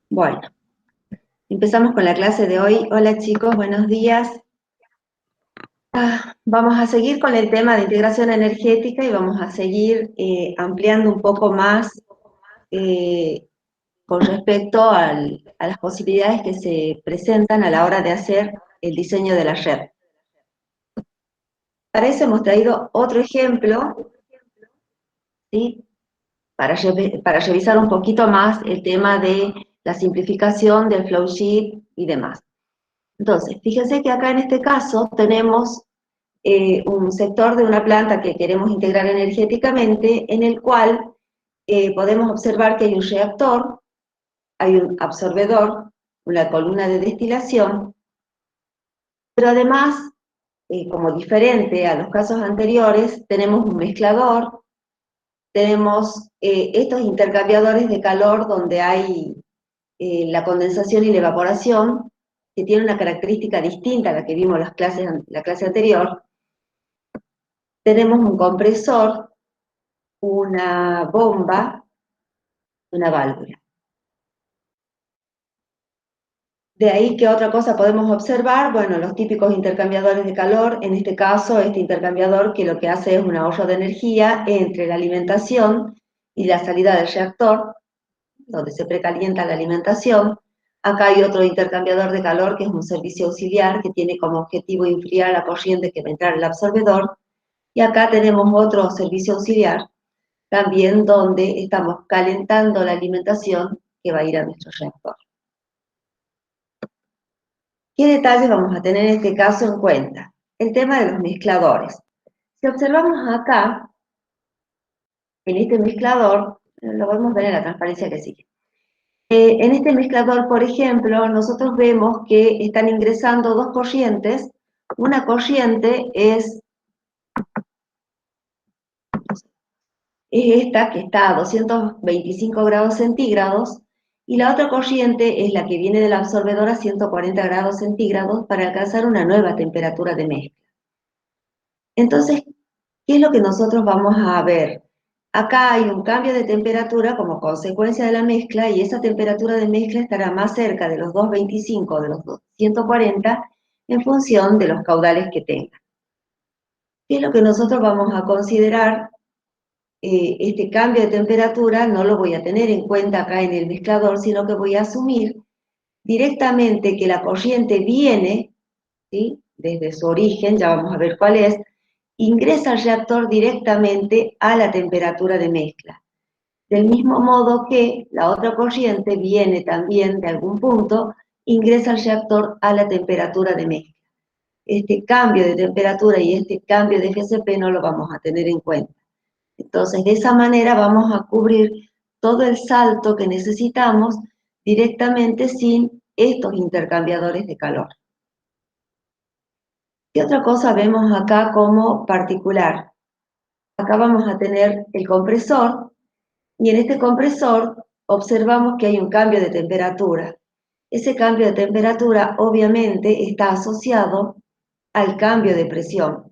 Bueno, empezamos con la clase de hoy. Hola chicos, buenos días. Vamos a seguir con el tema de integración energética y vamos a seguir ampliando un poco más con respecto a las posibilidades que se presentan a la hora de hacer el diseño de la red. Para eso hemos traído otro ejemplo, ¿sí? Para revisar un poquito más el tema de la simplificación del flowsheet y demás. Entonces, fíjense que acá en este caso tenemos un sector de una planta que queremos integrar energéticamente, en el cual podemos observar que hay un reactor, hay un absorbedor, una columna de destilación, pero además, como diferente a los casos anteriores, tenemos un mezclador, tenemos estos intercambiadores de calor donde hay la condensación y la evaporación, que tiene una característica distinta a la que vimos en la clase anterior. Tenemos un compresor, una bomba, una válvula. De ahí, ¿qué otra cosa podemos observar? Bueno, los típicos intercambiadores de calor, en este caso, este intercambiador que lo que hace es un ahorro de energía entre la alimentación y la salida del reactor, donde se precalienta la alimentación. Acá hay otro intercambiador de calor que es un servicio auxiliar que tiene como objetivo enfriar la corriente que va a entrar al absorbedor. Y acá tenemos otro servicio auxiliar, también donde estamos calentando la alimentación que va a ir a nuestro reactor. ¿Qué detalles vamos a tener en este caso en cuenta? El tema de los mezcladores. Si observamos acá, en este mezclador, lo podemos ver en la transparencia que sigue. En este mezclador, por ejemplo, nosotros vemos que están ingresando dos corrientes. Una corriente es esta que está a 225 grados centígrados, y la otra corriente es la que viene del absorbedor a 140 grados centígrados para alcanzar una nueva temperatura de mezcla. Entonces, ¿qué es lo que nosotros vamos a ver? Acá hay un cambio de temperatura como consecuencia de la mezcla, y esa temperatura de mezcla estará más cerca de los 225 o de los 140 en función de los caudales que tenga. ¿Qué es lo que nosotros vamos a considerar? Este cambio de temperatura no lo voy a tener en cuenta acá en el mezclador, sino que voy a asumir directamente que la corriente viene, ¿sí?, desde su origen, ya vamos a ver cuál es, ingresa al reactor directamente a la temperatura de mezcla. Del mismo modo que la otra corriente viene también de algún punto, ingresa al reactor a la temperatura de mezcla. Este cambio de temperatura y este cambio de FCP no lo vamos a tener en cuenta. Entonces, de esa manera vamos a cubrir todo el salto que necesitamos directamente sin estos intercambiadores de calor. ¿Qué otra cosa vemos acá como particular? Acá vamos a tener el compresor, y en este compresor observamos que hay un cambio de temperatura. Ese cambio de temperatura obviamente está asociado al cambio de presión.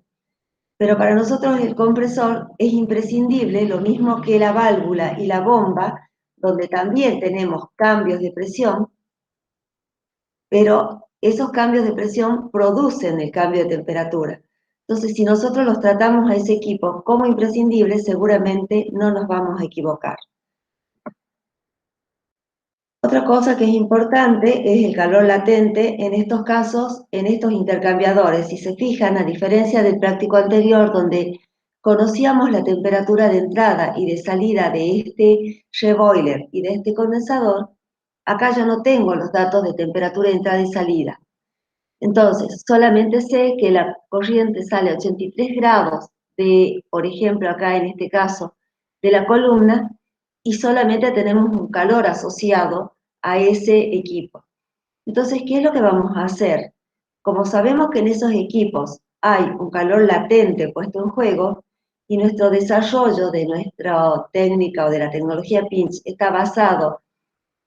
Pero para nosotros el compresor es imprescindible, lo mismo que la válvula y la bomba, donde también tenemos cambios de presión, pero esos cambios de presión producen el cambio de temperatura. Entonces, si nosotros los tratamos a ese equipo como imprescindible, seguramente no nos vamos a equivocar. Otra cosa que es importante es el calor latente en estos casos, en estos intercambiadores. Si se fijan, a diferencia del práctico anterior, donde conocíamos la temperatura de entrada y de salida de este reboiler y de este condensador, acá ya no tengo los datos de temperatura de entrada y salida. Entonces, solamente sé que la corriente sale a 83 grados de, por ejemplo, acá en este caso, de la columna, y solamente tenemos un calor asociado a ese equipo. Entonces, ¿qué es lo que vamos a hacer? Como sabemos que en esos equipos hay un calor latente puesto en juego, y nuestro desarrollo de nuestra técnica o de la tecnología Pinch está basado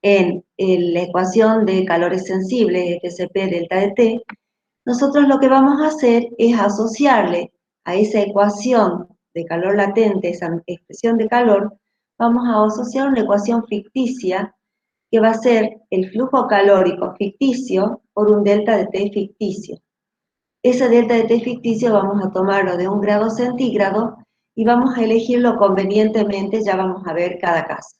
en la ecuación de calores sensibles, FCP delta de T, nosotros lo que vamos a hacer es asociarle a esa ecuación de calor latente, esa expresión de calor, vamos a asociar una ecuación ficticia que va a ser el flujo calórico ficticio por un delta de T ficticio. Ese delta de T ficticio vamos a tomarlo de 1 grado centígrado y vamos a elegirlo convenientemente, ya vamos a ver cada caso.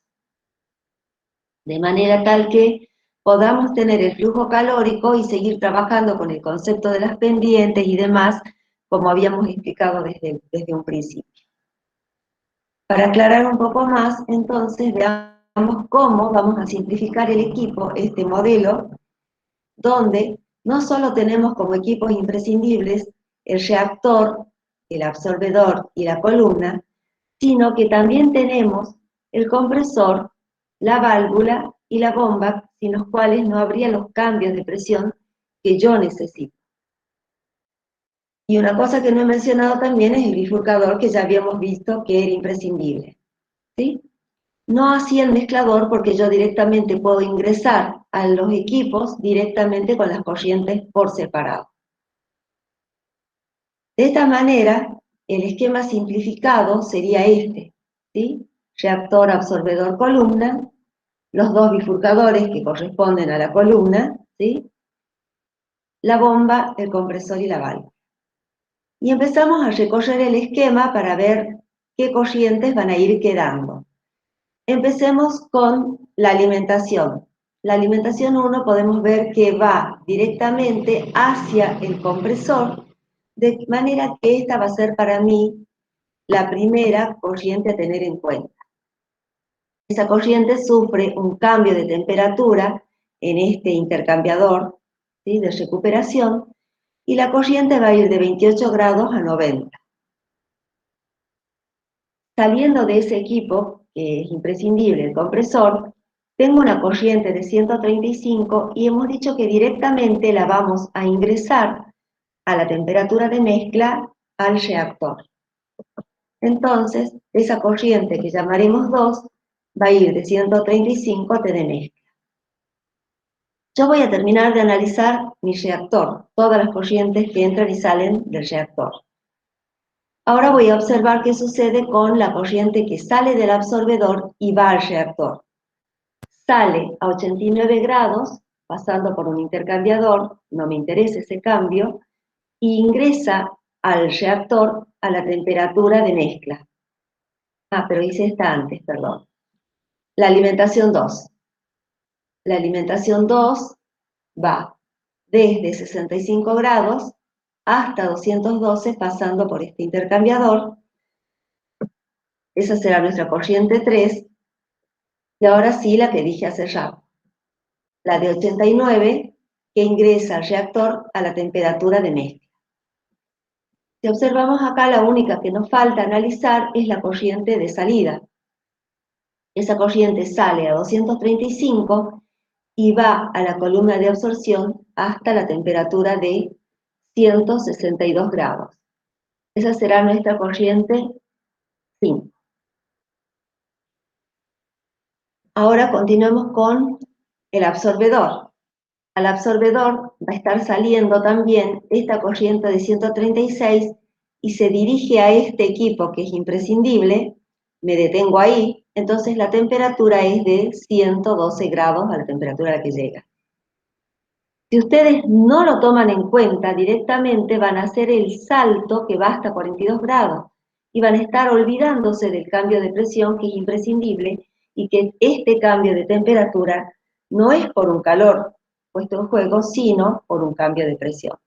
De manera tal que podamos tener el flujo calórico y seguir trabajando con el concepto de las pendientes y demás, como habíamos explicado desde un principio. Para aclarar un poco más, entonces veamos cómo vamos a simplificar el equipo, este modelo, donde no solo tenemos como equipos imprescindibles el reactor, el absorbedor y la columna, sino que también tenemos el compresor, la válvula y la bomba, sin los cuales no habría los cambios de presión que yo necesito. Y una cosa que no he mencionado también es el bifurcador, que ya habíamos visto que era imprescindible, ¿sí? No así el mezclador, porque yo directamente puedo ingresar a los equipos directamente con las corrientes por separado. De esta manera, el esquema simplificado sería este, ¿sí? Reactor, absorbedor, columna, los dos bifurcadores que corresponden a la columna, ¿sí? La bomba, el compresor y la válvula. Y empezamos a recorrer el esquema para ver qué corrientes van a ir quedando. Empecemos con la alimentación. La alimentación 1 podemos ver que va directamente hacia el compresor, de manera que esta va a ser para mí la primera corriente a tener en cuenta. Esa corriente sufre un cambio de temperatura en este intercambiador, ¿sí?, de recuperación, y la corriente va a ir de 28 grados a 90. Saliendo de ese equipo, que es imprescindible, el compresor, tengo una corriente de 135 y hemos dicho que directamente la vamos a ingresar a la temperatura de mezcla al reactor. Entonces, esa corriente que llamaremos 2 va a ir de 135 a T de mezcla. Yo voy a terminar de analizar mi reactor, todas las corrientes que entran y salen del reactor. Ahora voy a observar qué sucede con la corriente que sale del absorbedor y va al reactor. Sale a 89 grados, pasando por un intercambiador, no me interesa ese cambio, e ingresa al reactor a la temperatura de mezcla. Ah, pero hice esta antes, perdón. La alimentación 2. La alimentación 2 va desde 65 grados hasta 212, pasando por este intercambiador. Esa será nuestra corriente 3. Y ahora sí, la que dije hace rato. La de 89, que ingresa al reactor a la temperatura de mezcla. Si observamos acá, la única que nos falta analizar es la corriente de salida. Esa corriente sale a 235 y va a la columna de absorción hasta la temperatura de 162 grados. Esa será nuestra corriente 5. Ahora continuemos con el absorbedor. Al absorbedor va a estar saliendo también esta corriente de 136 y se dirige a este equipo que es imprescindible. Me detengo ahí, entonces la temperatura es de 112 grados a la temperatura a la que llega. Si ustedes no lo toman en cuenta directamente, van a hacer el salto que va hasta 42 grados y van a estar olvidándose del cambio de presión, que es imprescindible, y que este cambio de temperatura no es por un calor puesto en juego, sino por un cambio de presión.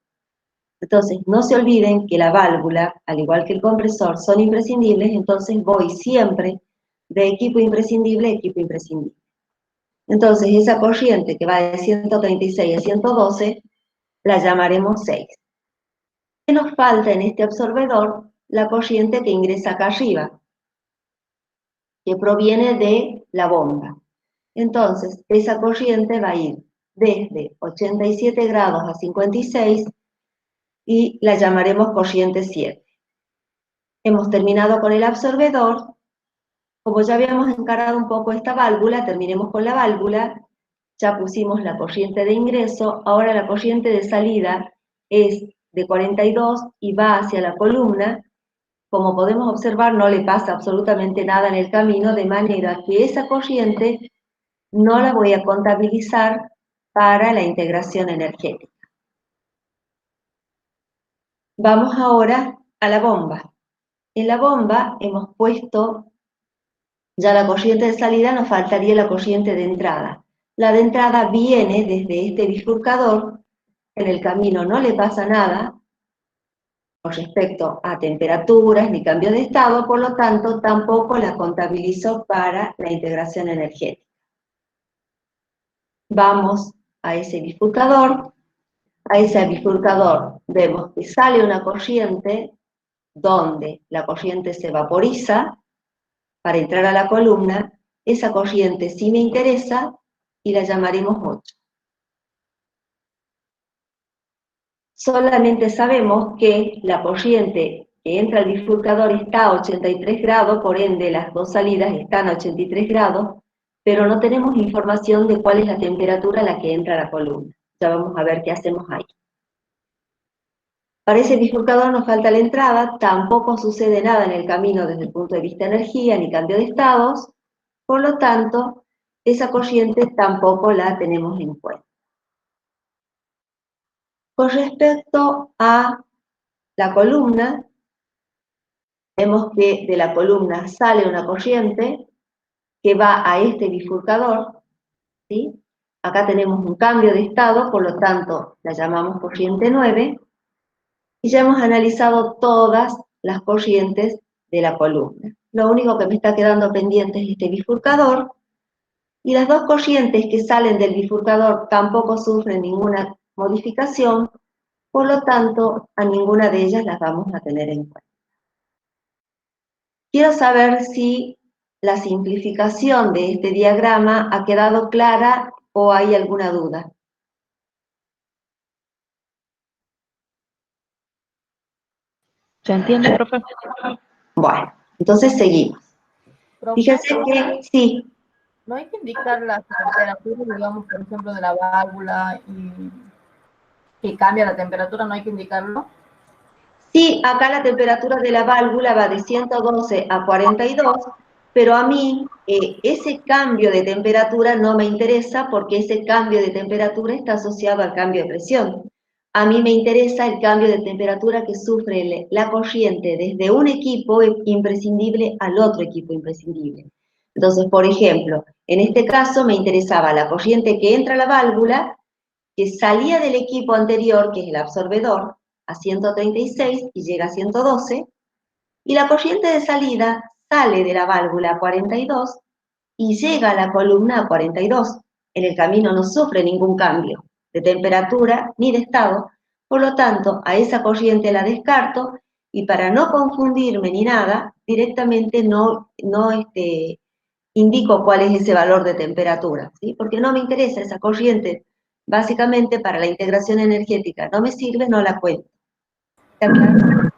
Entonces, no se olviden que la válvula, al igual que el compresor, son imprescindibles, entonces voy siempre de equipo imprescindible a equipo imprescindible. Entonces, esa corriente que va de 136 a 112, la llamaremos 6. ¿Qué nos falta en este absorbedor? La corriente que ingresa acá arriba, que proviene de la bomba. Entonces, esa corriente va a ir desde 87 grados a 56 y la llamaremos corriente 7. Hemos terminado con el absorbedor. Como ya habíamos encarado un poco esta válvula, terminemos con la válvula. Ya pusimos la corriente de ingreso, ahora la corriente de salida es de 42 y va hacia la columna, como podemos observar, no le pasa absolutamente nada en el camino, de manera que esa corriente no la voy a contabilizar para la integración energética. Vamos ahora a la bomba. En la bomba hemos puesto ya la corriente de salida, nos faltaría la corriente de entrada. La de entrada viene desde este bifurcador, en el camino no le pasa nada con respecto a temperaturas ni cambio de estado, por lo tanto tampoco la contabilizo para la integración energética. Vamos a ese bifurcador vemos que sale una corriente donde la corriente se vaporiza para entrar a la columna. Esa corriente sí me interesa y la llamaremos 8. Solamente sabemos que la corriente que entra al bifurcador está a 83 grados, por ende las dos salidas están a 83 grados, pero no tenemos información de cuál es la temperatura a la que entra la columna. Ya vamos a ver qué hacemos ahí. Para ese bifurcador nos falta la entrada, tampoco sucede nada en el camino desde el punto de vista de energía ni cambio de estados, por lo tanto, esa corriente tampoco la tenemos en cuenta. Con respecto a la columna, vemos que de la columna sale una corriente que va a este bifurcador, ¿sí? Acá tenemos un cambio de estado, por lo tanto la llamamos corriente 9, y ya hemos analizado todas las corrientes de la columna. Lo único que me está quedando pendiente es este bifurcador, y las dos corrientes que salen del bifurcador tampoco sufren ninguna modificación, por lo tanto a ninguna de ellas las vamos a tener en cuenta. Quiero saber si la simplificación de este diagrama ha quedado clara o hay alguna duda. ¿Se entiende, profe? Bueno, entonces seguimos. Profe, Fíjense que sí, no hay que indicar la temperatura, digamos, por ejemplo, de la válvula y que cambia la temperatura, no hay que indicarlo. sí, acá la temperatura de la válvula va de 112 a 42, pero a mí ese cambio de temperatura no me interesa porque ese cambio de temperatura está asociado al cambio de presión. A mí me interesa el cambio de temperatura que sufre la corriente desde un equipo imprescindible al otro equipo imprescindible. Entonces, por ejemplo, en este caso me interesaba la corriente que entra a la válvula, que salía del equipo anterior, que es el absorbedor, a 136 y llega a 112, y la corriente de salida sale de la válvula a 42 y llega a la columna a 42. En el camino no sufre ningún cambio de temperatura ni de estado, por lo tanto a esa corriente la descarto y para no confundirme ni nada, directamente no indico cuál es ese valor de temperatura, ¿sí? Porque no me interesa esa corriente, básicamente para la integración energética, no me sirve, no la cuento. ¿Está claro?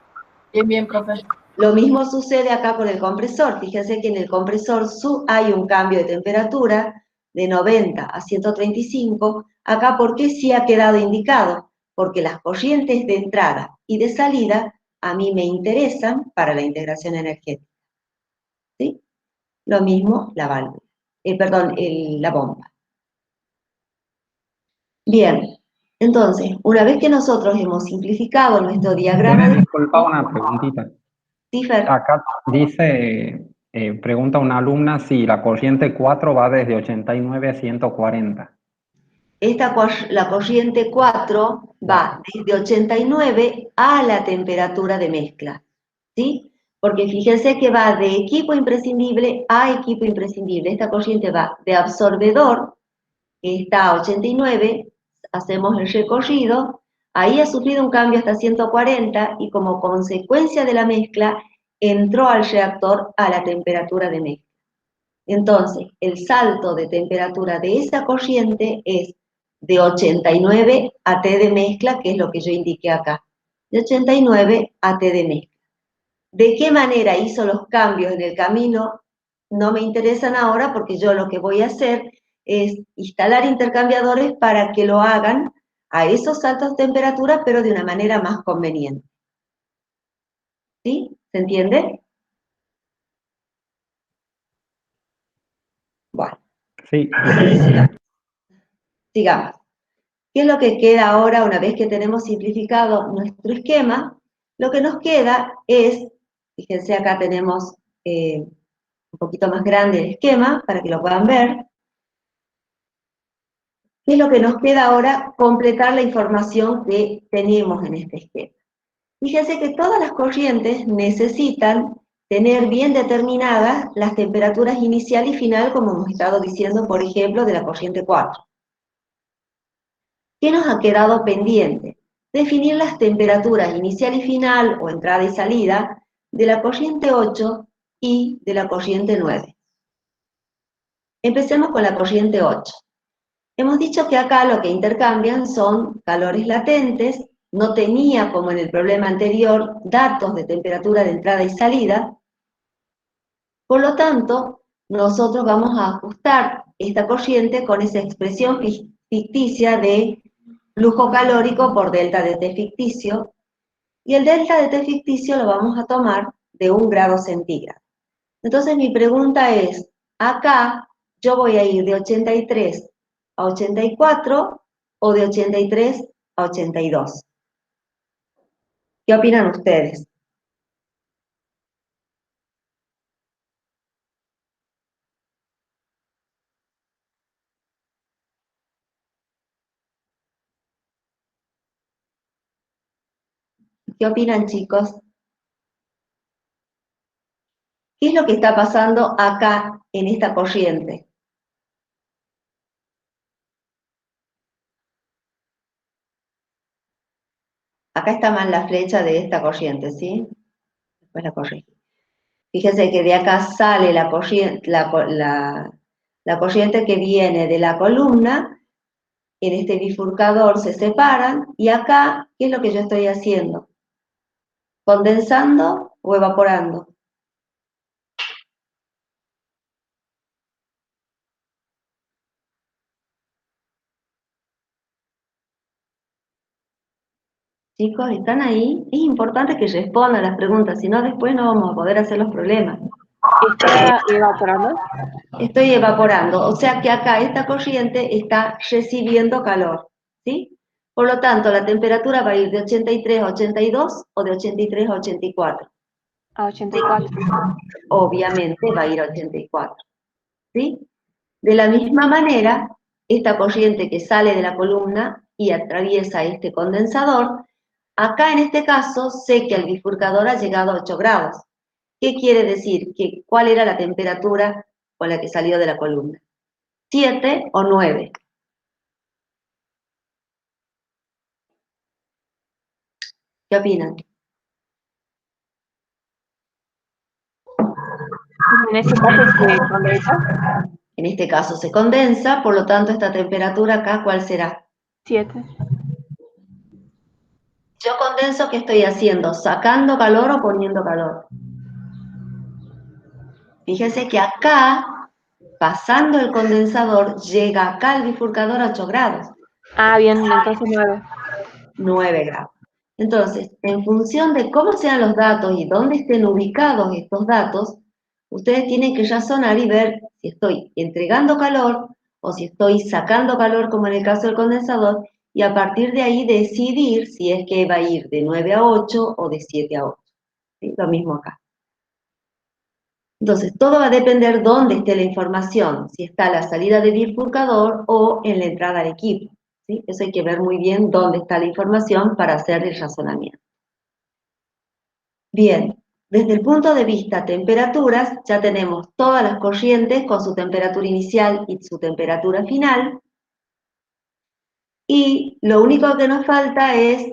Bien, bien, profe. Lo mismo sucede acá con el compresor. Fíjense que en el compresor hay un cambio de temperatura de 90 a 135. Acá, ¿por qué sí ha quedado indicado? Porque las corrientes de entrada y de salida a mí me interesan para la integración energética. ¿Sí? Lo mismo la válvula. La bomba. Bien, entonces, una vez que nosotros hemos simplificado nuestro diagrama... Disculpa una preguntita. Sí, Fer. Acá dice, pregunta una alumna si la corriente 4 va desde 89 a 140. La corriente 4 va desde 89 a la temperatura de mezcla, ¿sí? Porque fíjense que va de equipo imprescindible a equipo imprescindible. Esta corriente va de absorbedor, que está a 89, hacemos el recorrido, ahí ha sufrido un cambio hasta 140 y como consecuencia de la mezcla entró al reactor a la temperatura de mezcla. Entonces, el salto de temperatura de esa corriente es de 89 a T de mezcla, que es lo que yo indiqué acá, de 89 a T de mezcla. ¿De qué manera hizo los cambios en el camino? No me interesan ahora porque yo lo que voy a hacer es instalar intercambiadores para que lo hagan a esos saltos de temperatura, pero de una manera más conveniente. ¿Sí? ¿Se ¿Se entiende? Bueno, Sí, sigamos. ¿Qué es lo que queda ahora una vez que tenemos simplificado nuestro esquema? Lo que nos queda es, fíjense acá tenemos un poquito más grande el esquema para que lo puedan ver. ¿Qué es lo que nos queda ahora? Completar la información que tenemos en este esquema. Fíjense que todas las corrientes necesitan tener bien determinadas las temperaturas inicial y final, como hemos estado diciendo, por ejemplo, de la corriente 4. ¿Qué nos ha quedado pendiente? Definir las temperaturas inicial y final, o entrada y salida, de la corriente 8 y de la corriente 9. Empecemos con la corriente 8. Hemos dicho que acá lo que intercambian son calores latentes, no tenía, como en el problema anterior, datos de temperatura de entrada y salida. Por lo tanto, nosotros vamos a ajustar esta corriente con esa expresión ficticia de flujo calórico por delta de T ficticio, y el delta de T ficticio lo vamos a tomar de 1 grado centígrado. Entonces mi pregunta es, acá yo voy a ir de 83 a 84 o de 83 a 82. ¿Qué opinan ustedes? ¿Qué opinan, chicos? ¿Qué es lo que está pasando acá en esta corriente? Acá está mal la flecha de esta corriente, ¿sí? Después la corrijo. Fíjense que de acá sale la corriente, la corriente que viene de la columna, en este bifurcador se separan, y acá, ¿qué es lo que yo estoy haciendo? ¿Condensando o evaporando? Chicos, ¿están ahí? Es importante que respondan las preguntas, si no después no vamos a poder hacer los problemas. ¿Está evaporando? Estoy evaporando, o sea que acá esta corriente está recibiendo calor, ¿sí? Por lo tanto, la temperatura va a ir de 83 a 82 o de 83 a 84. A 84. Obviamente va a ir a 84, ¿sí? De la misma manera, esta corriente que sale de la columna y atraviesa este condensador, acá en este caso sé que el bifurcador ha llegado a 8 grados. ¿Qué quiere decir? Que ¿cuál era la temperatura con la que salió de la columna? ¿7 o 9? ¿Qué opinan? En ese caso se condensa. En este caso se condensa, por lo tanto esta temperatura acá, ¿cuál será? 7. Yo condenso, ¿qué estoy haciendo? ¿Sacando calor o poniendo calor? Fíjense que acá, pasando el condensador, llega acá el bifurcador a 8 grados. Ah, bien, entonces 9. 9 grados. Entonces, en función de cómo sean los datos y dónde estén ubicados estos datos, ustedes tienen que razonar y ver si estoy entregando calor o si estoy sacando calor, como en el caso del condensador, y a partir de ahí decidir si es que va a ir de 9 a 8 o de 7 a 8. ¿Sí? Lo mismo acá. Entonces, todo va a depender dónde esté la información, si está a la salida del bifurcador o en la entrada al equipo. ¿Sí? Eso hay que ver muy bien dónde está la información para hacer el razonamiento. Bien, desde el punto de vista temperaturas, ya tenemos todas las corrientes con su temperatura inicial y su temperatura final, y lo único que nos falta es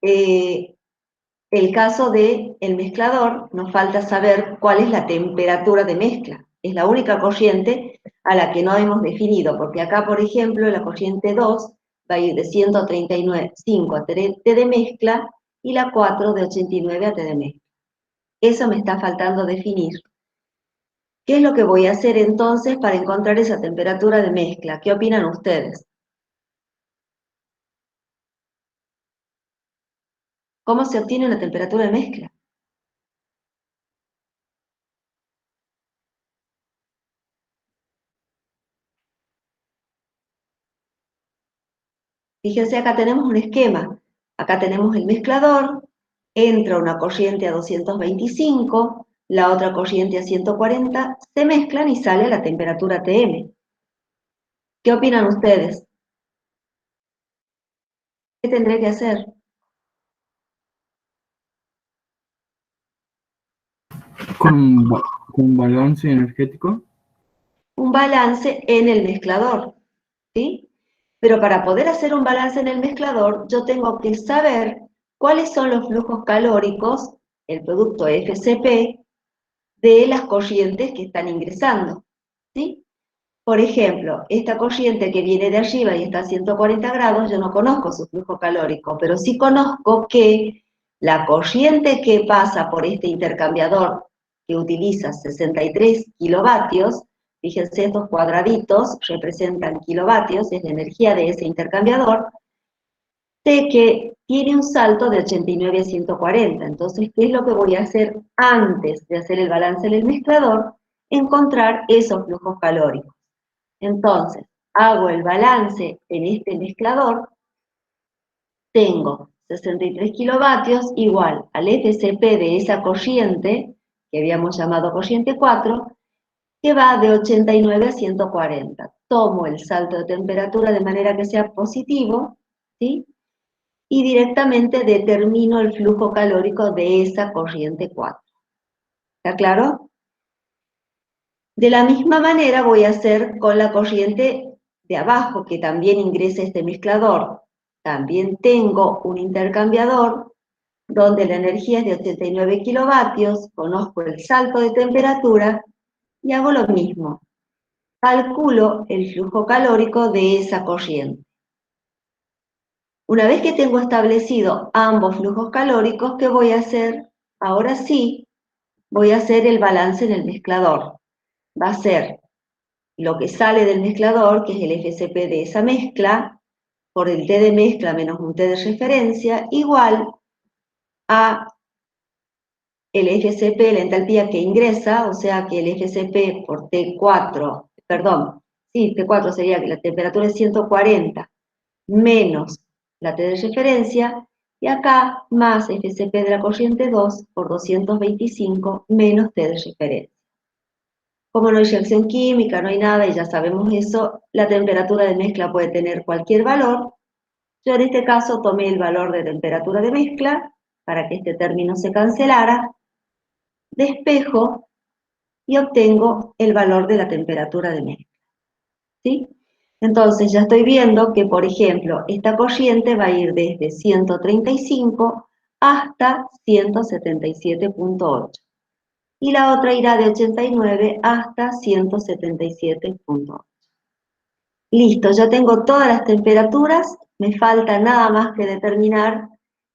el caso del mezclador. Nos falta saber cuál es la temperatura de mezcla. Es la única corriente a la que no hemos definido, porque acá, por ejemplo, la corriente 2 va a ir de 139,5 a T de mezcla, y la 4 de 89 a T de mezcla. Eso me está faltando definir. ¿Qué es lo que voy a hacer entonces para encontrar esa temperatura de mezcla? ¿Qué opinan ustedes? ¿Cómo se obtiene una temperatura de mezcla? Fíjense, acá tenemos un esquema. Acá tenemos el mezclador, entra una corriente a 225, la otra corriente a 140, se mezclan y sale a la temperatura TM. ¿Qué opinan ustedes? ¿Qué tendré que hacer? Con un balance energético. Un balance en el mezclador, ¿sí? Pero para poder hacer un balance en el mezclador, yo tengo que saber cuáles son los flujos calóricos, el producto FCP, de las corrientes que están ingresando, ¿sí? Por ejemplo, esta corriente que viene de arriba y está a 140 grados, yo no conozco su flujo calórico, pero sí conozco que la corriente que pasa por este intercambiador que utiliza 63 kilovatios, fíjense, estos cuadraditos representan kilovatios, es la energía de ese intercambiador, sé que tiene un salto de 89 a 140. Entonces, ¿qué es lo que voy a hacer antes de hacer el balance en el mezclador? Encontrar esos flujos calóricos. Entonces, hago el balance en este mezclador, tengo 63 kilovatios igual al FCP de esa corriente, que habíamos llamado corriente 4, que va de 89 a 140. Tomo el salto de temperatura de manera que sea positivo, ¿sí? Y directamente determino el flujo calórico de esa corriente 4. ¿Está claro? De la misma manera voy a hacer con la corriente de abajo, que también ingresa este mezclador. También tengo un intercambiador donde la energía es de 89 kilovatios, conozco el salto de temperatura y hago lo mismo. Calculo el flujo calórico de esa corriente. Una vez que tengo establecido ambos flujos calóricos, ¿qué voy a hacer? Ahora sí, voy a hacer el balance en el mezclador. Va a ser lo que sale del mezclador, que es el FCP de esa mezcla, por el T de mezcla menos un T de referencia, igual a el FCP, la entalpía que ingresa, o sea que el FCP por T4, perdón, sí, T4 sería que la temperatura es 140 menos la T de referencia, y acá más FCP de la corriente 2 por 225 menos T de referencia. Como no hay reacción química, no hay nada, y ya sabemos eso, la temperatura de mezcla puede tener cualquier valor. Yo en este caso tomé el valor de temperatura de mezcla, para que este término se cancelara, despejo y obtengo el valor de la temperatura de mezcla. ¿Sí? Entonces ya estoy viendo que, por ejemplo, esta corriente va a ir desde 135 hasta 177.8. Y la otra irá de 89 hasta 177.8. Listo, ya tengo todas las temperaturas, me falta nada más que determinar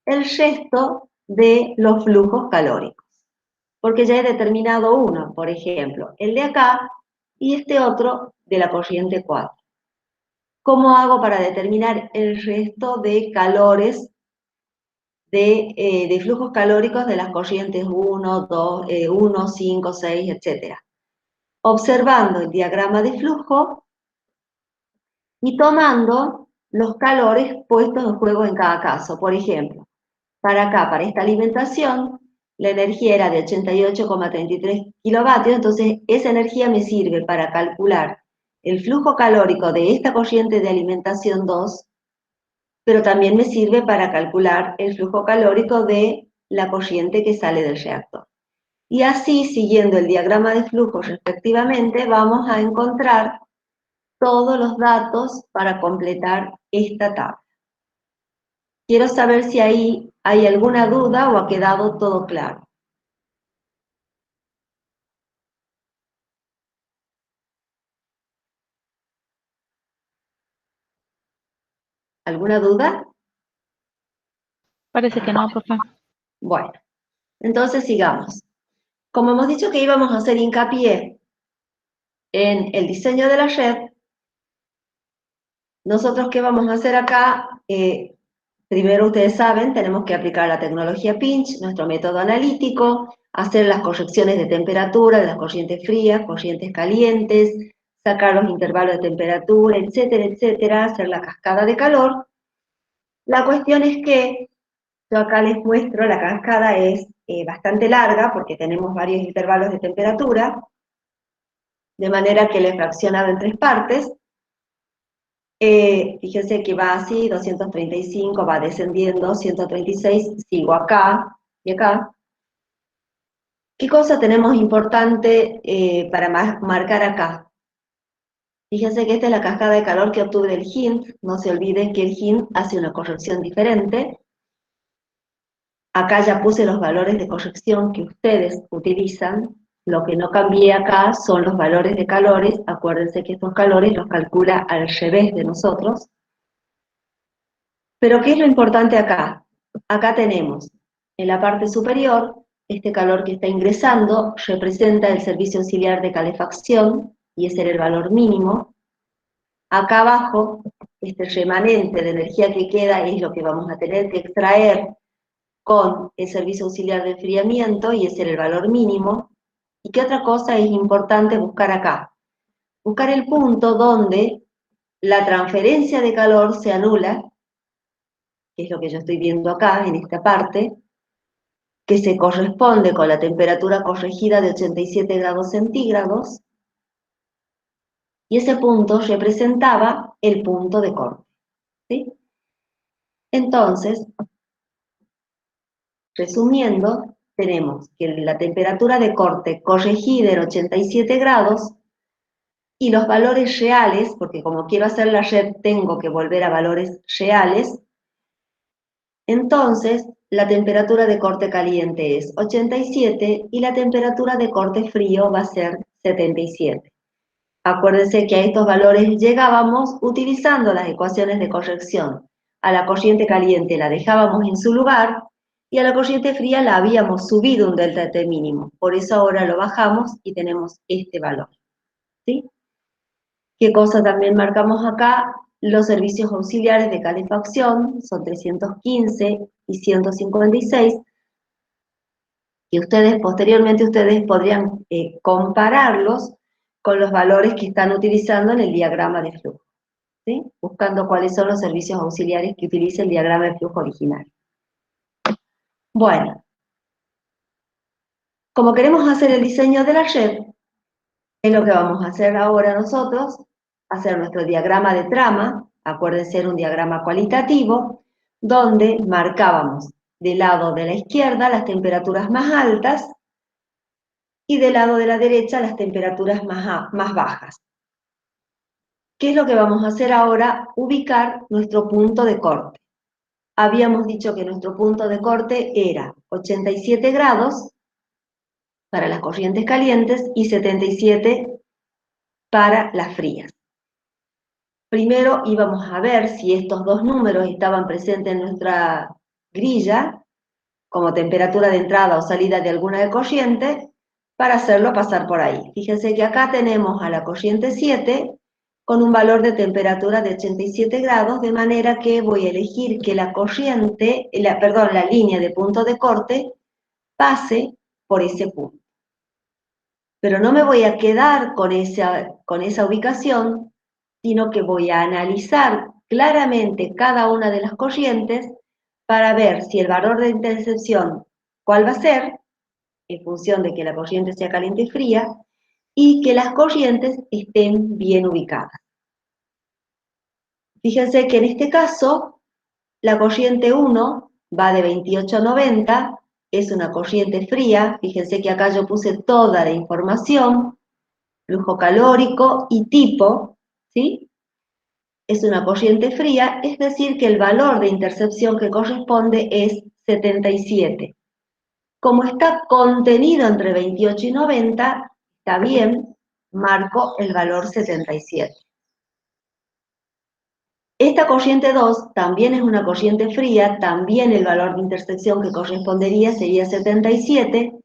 el resto de los flujos calóricos. Porque ya he determinado uno, por ejemplo, el de acá, y este otro de la corriente 4. ¿Cómo hago para determinar el resto de calores, de flujos calóricos de las corrientes 1, 2, 1, 5, 6, etc.? Observando el diagrama de flujo y tomando los calores puestos en juego en cada caso. Por ejemplo, para acá, para esta alimentación, la energía era de 88,33 kilovatios, entonces esa energía me sirve para calcular el flujo calórico de esta corriente de alimentación 2, pero también me sirve para calcular el flujo calórico de la corriente que sale del reactor. Y así, siguiendo el diagrama de flujo respectivamente, vamos a encontrar todos los datos para completar esta tabla. Quiero saber si ahí hay alguna duda o ha quedado todo claro. ¿Alguna duda? Parece que no, profe. Bueno, entonces sigamos. Como hemos dicho que íbamos a hacer hincapié en el diseño de la red, nosotros ¿qué vamos a hacer acá? Primero, ustedes saben, tenemos que aplicar la tecnología Pinch, nuestro método analítico, hacer las correcciones de temperatura de las corrientes frías, corrientes calientes, sacar los intervalos de temperatura, etcétera, etcétera, hacer la cascada de calor. La cuestión es que yo acá les muestro, la cascada es bastante larga porque tenemos varios intervalos de temperatura, de manera que la he fraccionado en 3 partes. Fíjense que va así, 235, va descendiendo, 136, sigo acá y acá. ¿Qué cosa tenemos importante para marcar acá? Fíjense que esta es la cascada de calor que obtuve del HINT, no se olviden que el HINT hace una corrección diferente. Acá ya puse los valores de corrección que ustedes utilizan. Lo que no cambié acá son los valores de calores. Acuérdense que estos calores los calcula al revés de nosotros. Pero ¿qué es lo importante acá? Acá tenemos, en la parte superior, este calor que está ingresando representa el servicio auxiliar de calefacción, y ese era el valor mínimo. Acá abajo, este remanente de energía que queda es lo que vamos a tener que extraer con el servicio auxiliar de enfriamiento, y ese era el valor mínimo. ¿Y qué otra cosa es importante buscar acá? Buscar el punto donde la transferencia de calor se anula, que es lo que yo estoy viendo acá, en esta parte, que se corresponde con la temperatura corregida de 87 grados centígrados, y ese punto representaba el punto de corte, ¿sí? Entonces, resumiendo, tenemos que la temperatura de corte corregida era 87 grados, y los valores reales, porque como quiero hacer la red tengo que volver a valores reales, entonces la temperatura de corte caliente es 87 y la temperatura de corte frío va a ser 77. Acuérdense que a estos valores llegábamos utilizando las ecuaciones de corrección. A la corriente caliente la dejábamos en su lugar y a la corriente fría la habíamos subido un delta T mínimo. Por eso ahora lo bajamos y tenemos este valor, ¿sí? ¿Qué cosa también marcamos acá? Los servicios auxiliares de calefacción son 315 y 156, y ustedes posteriormente podrían compararlos con los valores que están utilizando en el diagrama de flujo, ¿sí? Buscando cuáles son los servicios auxiliares que utiliza el diagrama de flujo original. Bueno, como queremos hacer el diseño de la red, es lo que vamos a hacer ahora nosotros, hacer nuestro diagrama de trama. Acuérdense, era un diagrama cualitativo, donde marcábamos del lado de la izquierda las temperaturas más altas y del lado de la derecha las temperaturas más bajas. ¿Qué es lo que vamos a hacer ahora? Ubicar nuestro punto de corte. Habíamos dicho que nuestro punto de corte era 87 grados para las corrientes calientes y 77 para las frías. Primero íbamos a ver si estos dos números estaban presentes en nuestra grilla, como temperatura de entrada o salida de alguna corriente, para hacerlo pasar por ahí. Fíjense que acá tenemos a la corriente 7 con un valor de temperatura de 87 grados, de manera que voy a elegir que la corriente, la línea de punto de corte pase por ese punto. Pero no me voy a quedar con esa ubicación, sino que voy a analizar claramente cada una de las corrientes para ver si el valor de intercepción, cuál va a ser, en función de que la corriente sea caliente y fría, y que las corrientes estén bien ubicadas. Fíjense que en este caso, la corriente 1 va de 28 a 90, es una corriente fría. Fíjense que acá yo puse toda la información, flujo calórico y tipo, ¿sí? Es una corriente fría, es decir que el valor de intercepción que corresponde es 77. Como está contenido entre 28 y 90, está bien, marco el valor 77. Esta corriente 2 también es una corriente fría, también el valor de intersección que correspondería sería 77,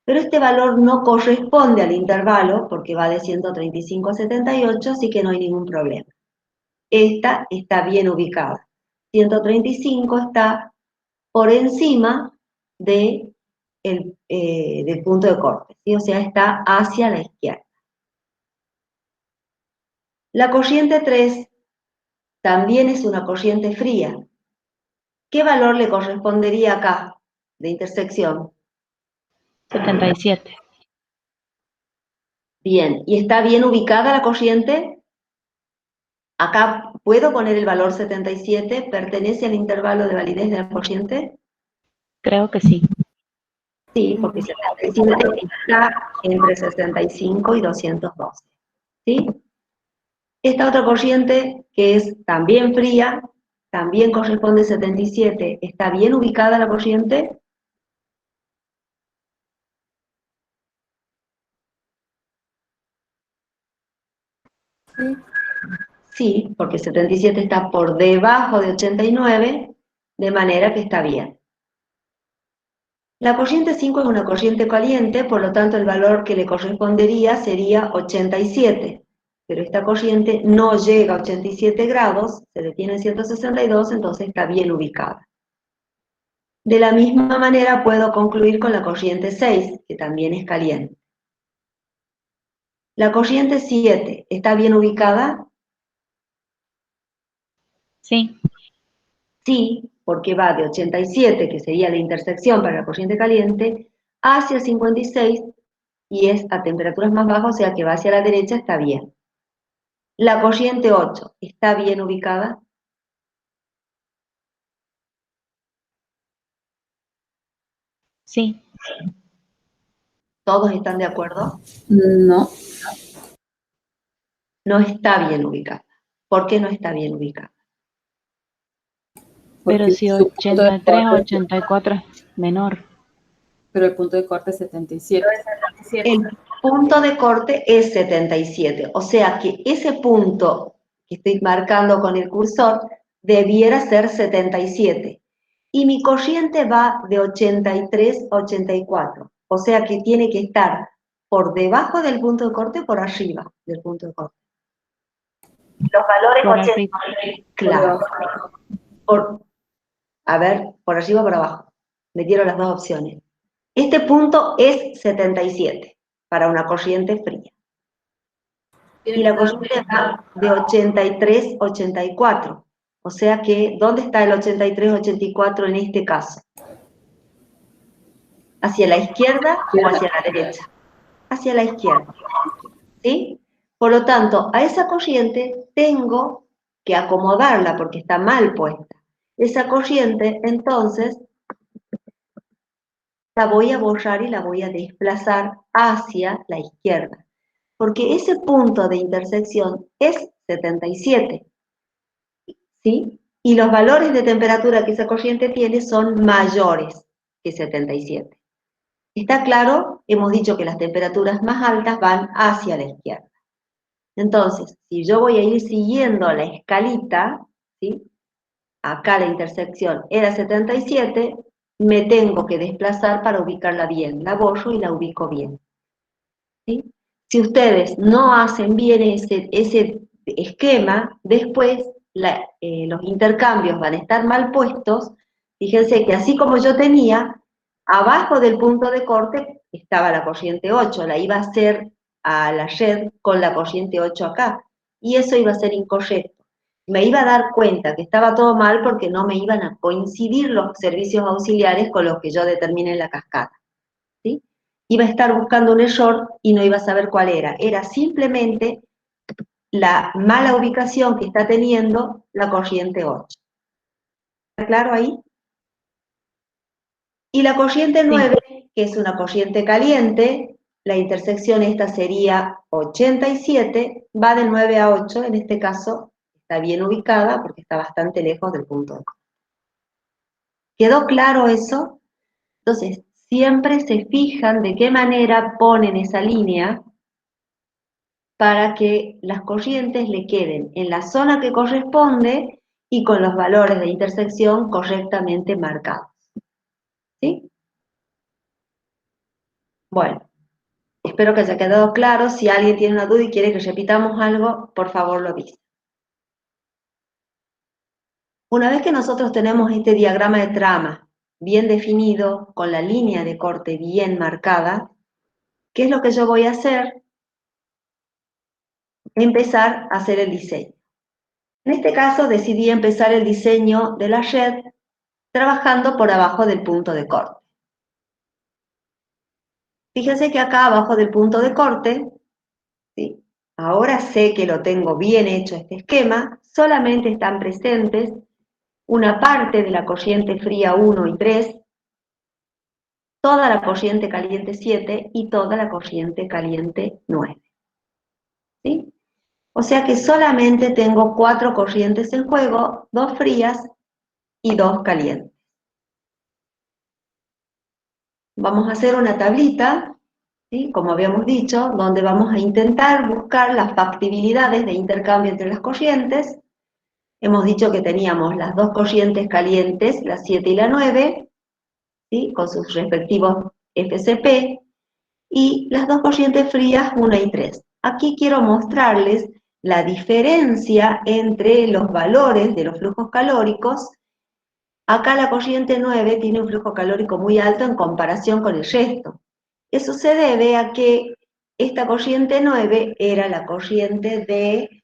pero este valor no corresponde al intervalo porque va de 135 a 78, así que no hay ningún problema. Esta está bien ubicada. 135 está por encima del punto de corte, ¿sí? O sea, está hacia la izquierda. La corriente 3 también es una corriente fría, ¿qué valor le correspondería acá de intersección? 77. Bien, ¿y está bien ubicada la corriente? Acá puedo poner el valor 77, ¿pertenece al intervalo de validez de la corriente? Creo que sí. Sí, porque 77 está entre 65 y 212. ¿Sí? Esta otra corriente, que es también fría, también corresponde a 77. ¿Está bien ubicada la corriente? Sí. Sí, porque 77 está por debajo de 89, de manera que está bien. La corriente 5 es una corriente caliente, por lo tanto el valor que le correspondería sería 87. Pero esta corriente no llega a 87 grados, se detiene en 162, entonces está bien ubicada. De la misma manera puedo concluir con la corriente 6, que también es caliente. La corriente 7, ¿está bien ubicada? Sí. Sí, porque va de 87, que sería la intersección para la corriente caliente, hacia 56 y es a temperaturas más bajas, o sea que va hacia la derecha, está bien. La corriente 8, ¿está bien ubicada? Sí. ¿Todos están de acuerdo? No. No está bien ubicada. ¿Por qué no está bien ubicada? Pero Porque si su punto de 83 a corte, 84 es menor. pero el punto de corte es 77. El punto de corte es 77, o sea que ese punto que estoy marcando con el cursor debiera ser 77. Y mi corriente va de 83 a 84, o sea que tiene que estar por debajo del punto de corte o por arriba del punto de corte. Los valores Por 80, arriba. claro. A ver, por arriba o por abajo. Me dieron las dos opciones. Este punto es 77 para una corriente fría. Y la corriente va de 83 a 84. O sea que, ¿dónde está el 83 84 en este caso? ¿Hacia la izquierda o hacia la derecha? Hacia la izquierda. ¿Sí? Por lo tanto, a esa corriente tengo que acomodarla porque está mal puesta. Esa corriente, entonces, la voy a borrar y la voy a desplazar hacia la izquierda. Porque ese punto de intersección es 77. ¿Sí? Y los valores de temperatura que esa corriente tiene son mayores que 77. ¿Está claro? Hemos dicho que las temperaturas más altas van hacia la izquierda. Entonces, si yo voy a ir siguiendo la escalita, ¿sí? Acá la intersección era 77, me tengo que desplazar para ubicarla bien. La borro y la ubico bien. ¿Sí? Si ustedes no hacen bien ese esquema, después los intercambios van a estar mal puestos. Fíjense que así como yo tenía, abajo del punto de corte estaba la corriente 8, la iba a hacer a la red con la corriente 8 acá, y eso iba a ser incorrecto. Me iba a dar cuenta que estaba todo mal porque no me iban a coincidir los servicios auxiliares con los que yo determiné en la cascada. ¿Sí? Iba a estar buscando un error y no iba a saber cuál era. Era simplemente la mala ubicación que está teniendo la corriente 8. ¿Está claro ahí? Y la corriente 9, que es una corriente caliente, la intersección esta sería 87, va de 9 a 8, en este caso está bien ubicada porque está bastante lejos del punto de corte. ¿Quedó claro eso? Entonces, siempre se fijan de qué manera ponen esa línea para que las corrientes le queden en la zona que corresponde y con los valores de intersección correctamente marcados. ¿Sí? Bueno, espero que haya quedado claro. Si alguien tiene una duda y quiere que repitamos algo, por favor lo dice. Una vez que nosotros tenemos este diagrama de trama bien definido, con la línea de corte bien marcada, ¿qué es lo que yo voy a hacer? Empezar a hacer el diseño. En este caso decidí empezar el diseño de la red trabajando por abajo del punto de corte. Fíjense que acá abajo del punto de corte, ¿sí? Ahora sé que lo tengo bien hecho este esquema, solamente están presentes una parte de la corriente fría 1 y 3, toda la corriente caliente 7 y toda la corriente caliente 9. ¿Sí? O sea que solamente tengo 4 corrientes en juego, 2 frías y 2 calientes. Vamos a hacer una tablita, ¿sí? Como habíamos dicho, donde vamos a intentar buscar las factibilidades de intercambio entre las corrientes. Hemos dicho que teníamos las 2 corrientes calientes, la 7 y la 9, ¿sí? Con sus respectivos FCP, y las 2 corrientes frías 1 y 3. Aquí quiero mostrarles la diferencia entre los valores de los flujos calóricos. Acá la corriente 9 tiene un flujo calórico muy alto en comparación con el resto. Eso se debe a que esta corriente 9 era la corriente de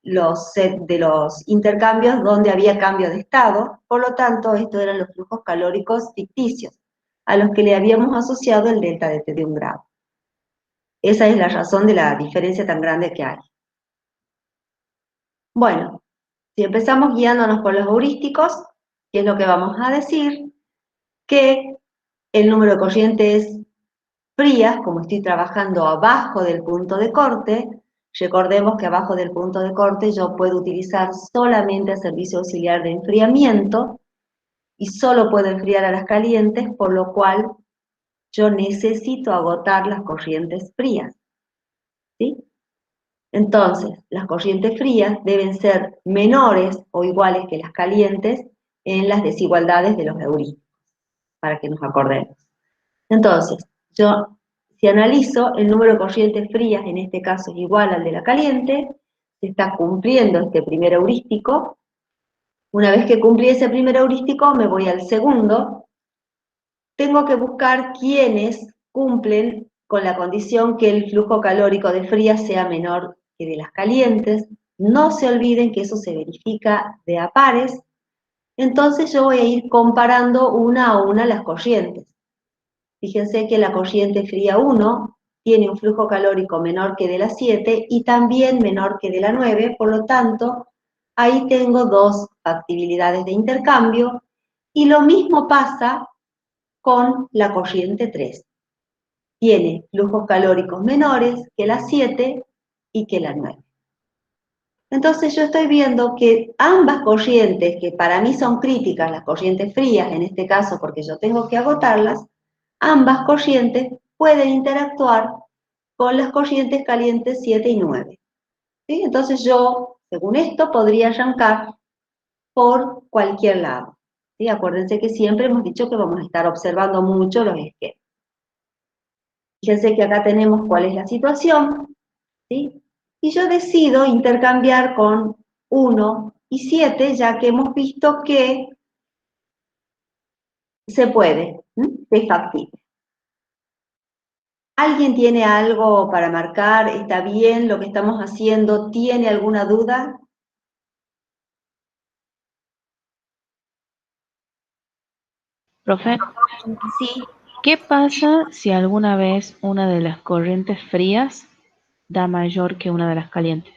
los intercambios donde había cambio de estado, por lo tanto estos eran los flujos calóricos ficticios, a los que le habíamos asociado el delta de T de 1 grado. Esa es la razón de la diferencia tan grande que hay. Bueno, si empezamos guiándonos por los heurísticos, ¿qué es lo que vamos a decir? Que el número de corrientes frías, como estoy trabajando abajo del punto de corte, recordemos que abajo del punto de corte yo puedo utilizar solamente el servicio auxiliar de enfriamiento y solo puedo enfriar a las calientes, por lo cual yo necesito agotar las corrientes frías, ¿sí? Entonces, las corrientes frías deben ser menores o iguales que las calientes en las desigualdades de los heurísticos, para que nos acordemos. Entonces, yo, si analizo, el número de corrientes frías, en este caso es igual al de la caliente, se está cumpliendo este primer heurístico. Una vez que cumplí ese primer heurístico, me voy al segundo. Tengo que buscar quiénes cumplen con la condición que el flujo calórico de frías sea menor que de las calientes. No se olviden que eso se verifica de a pares. Entonces yo voy a ir comparando una a una las corrientes. Fíjense que la corriente fría 1 tiene un flujo calórico menor que de la 7 y también menor que de la 9, por lo tanto, ahí tengo 2 factibilidades de intercambio, y lo mismo pasa con la corriente 3. Tiene flujos calóricos menores que la 7 y que la 9. Entonces yo estoy viendo que ambas corrientes, que para mí son críticas, las corrientes frías en este caso porque yo tengo que agotarlas, ambas corrientes pueden interactuar con las corrientes calientes 7 y 9. ¿Sí? Entonces yo, según esto, podría arrancar por cualquier lado. ¿Sí? Acuérdense que siempre hemos dicho que vamos a estar observando mucho los esquemas. Fíjense que acá tenemos cuál es la situación, ¿sí? Y yo decido intercambiar con 1 y 7, ya que hemos visto que se puede, es factible. ¿Alguien tiene algo para marcar? ¿Está bien lo que estamos haciendo? ¿Tiene alguna duda? Profe, Sí. ¿qué pasa si alguna vez una de las corrientes frías da mayor que una de las calientes?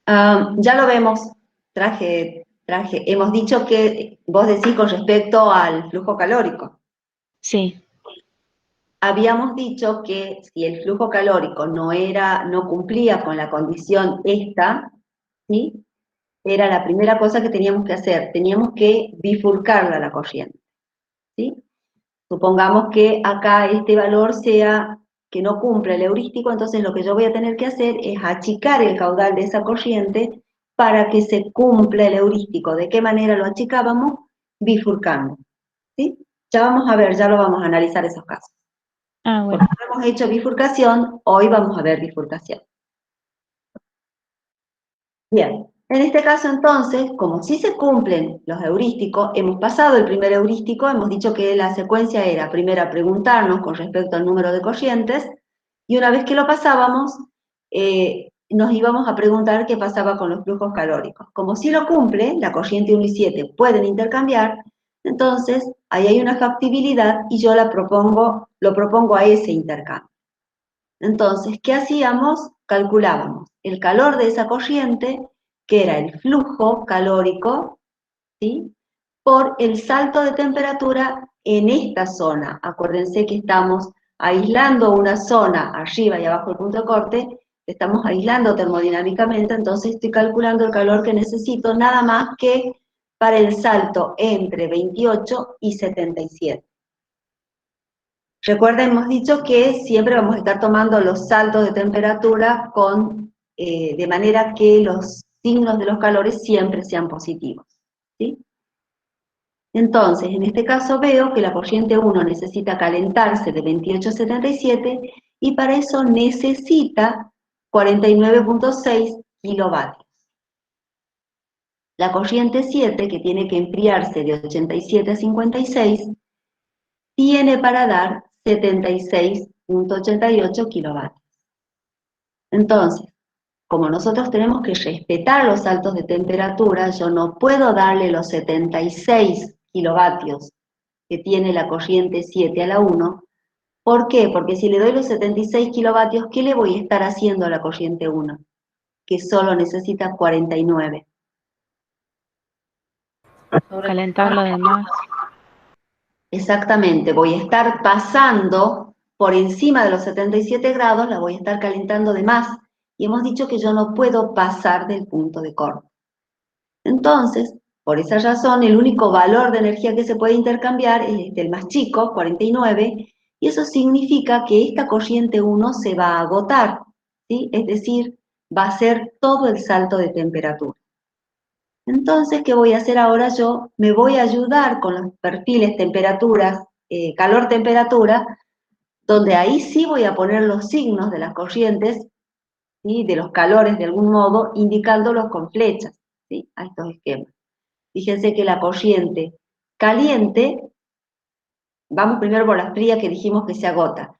Ya lo vemos. Hemos dicho que vos decís con respecto al flujo calórico. Sí, Habíamos dicho que si el flujo calórico no cumplía con la condición esta, ¿sí? Era la primera cosa que teníamos que hacer. Teníamos que bifurcarla la corriente, ¿sí? Supongamos que acá este valor sea que no cumple el heurístico, entonces lo que yo voy a tener que hacer es achicar el caudal de esa corriente para que se cumpla el heurístico. ¿De qué manera lo achicábamos? Bifurcando, ¿sí? Ya vamos a ver, ya lo vamos a analizar esos casos. bueno. Porque no hemos hecho bifurcación, hoy vamos a ver bifurcación. Bien, en este caso entonces, como sí se cumplen los heurísticos, hemos pasado el primer heurístico, hemos dicho que la secuencia era primero preguntarnos con respecto al número de corrientes, y una vez que lo pasábamos, nos íbamos a preguntar qué pasaba con los flujos calóricos. Como si lo cumple, la corriente 1 y 7 pueden intercambiar, entonces ahí hay una factibilidad y yo lo propongo a ese intercambio. Entonces, ¿qué hacíamos? Calculábamos el calor de esa corriente, que era el flujo calórico, ¿sí?, por el salto de temperatura en esta zona. Acuérdense que estamos aislando una zona arriba y abajo del punto de corte, estamos aislando termodinámicamente, entonces estoy calculando el calor que necesito nada más que para el salto entre 28 y 77. Recuerda, hemos dicho que siempre vamos a estar tomando los saltos de temperatura de manera que los signos de los calores siempre sean positivos, ¿sí? Entonces, en este caso veo que la corriente 1 necesita calentarse de 28 a 77 y para eso necesita 49.6 kilovatios. La corriente 7, que tiene que enfriarse de 87 a 56, tiene para dar 76.88 kilovatios. Entonces, como nosotros tenemos que respetar los saltos de temperatura, yo no puedo darle los 76 kilovatios que tiene la corriente 7 a la 1. ¿Por qué? Porque si le doy los 76 kilovatios, ¿qué le voy a estar haciendo a la corriente 1? Que solo necesita 49. Calentarlo de más. Exactamente, voy a estar pasando por encima de los 77 grados, la voy a estar calentando de más. Y hemos dicho que yo no puedo pasar del punto de corte. Entonces, por esa razón, el único valor de energía que se puede intercambiar es el más chico, 49, y eso significa que esta corriente 1 se va a agotar, ¿sí? Es decir, va a ser todo el salto de temperatura. Entonces, ¿qué voy a hacer ahora yo? Me voy a ayudar con los perfiles temperaturas, calor-temperatura, donde ahí sí voy a poner los signos de las corrientes, ¿sí?, de los calores de algún modo, indicándolos con flechas, ¿sí?, a estos esquemas. Fíjense que la corriente caliente, vamos primero por la fría que dijimos que se agota.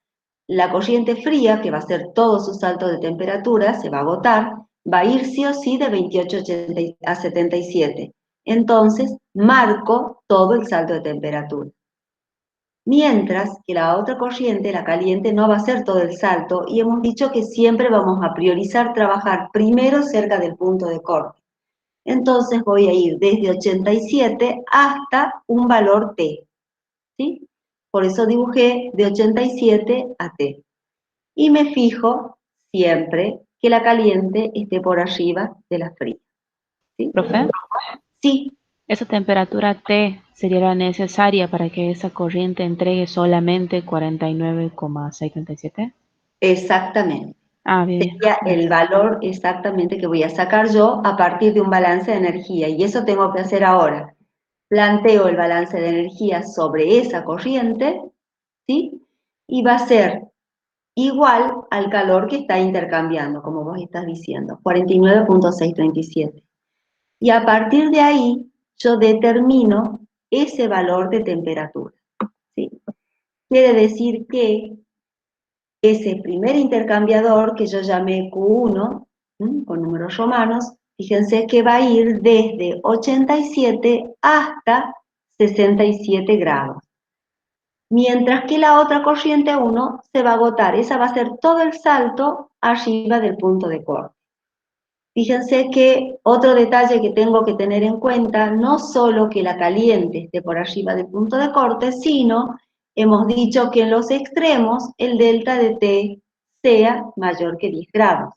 La corriente fría, que va a ser todo su salto de temperatura, se va a agotar, va a ir sí o sí de 28 a 77. Entonces, marco todo el salto de temperatura. Mientras que la otra corriente, la caliente, no va a hacer todo el salto y hemos dicho que siempre vamos a priorizar trabajar primero cerca del punto de corte. Entonces voy a ir desde 87 hasta un valor T, ¿sí? Por eso dibujé de 87 a T. Y me fijo siempre que la caliente esté por arriba de la fría, ¿sí? ¿Profe? Sí, Esa temperatura T sería la necesaria para que esa corriente entregue solamente 49,77. exactamente. Ah, bien. Sería el valor exactamente que voy a sacar yo a partir de un balance de energía. Y eso tengo que hacer ahora. Planteo el balance de energía sobre esa corriente, ¿sí? Y va a ser igual al calor que está intercambiando, como vos estás diciendo, 49.637. Y a partir de ahí, yo determino ese valor de temperatura, ¿sí? Quiere decir que ese primer intercambiador, que yo llamé Q1, con números romanos, fíjense que va a ir desde 87 hasta 67 grados. Mientras que la otra corriente 1 se va a agotar, esa va a ser todo el salto arriba del punto de corte. Fíjense que otro detalle que tengo que tener en cuenta, no solo que la caliente esté por arriba del punto de corte, sino hemos dicho que en los extremos el delta de T sea mayor que 10 grados.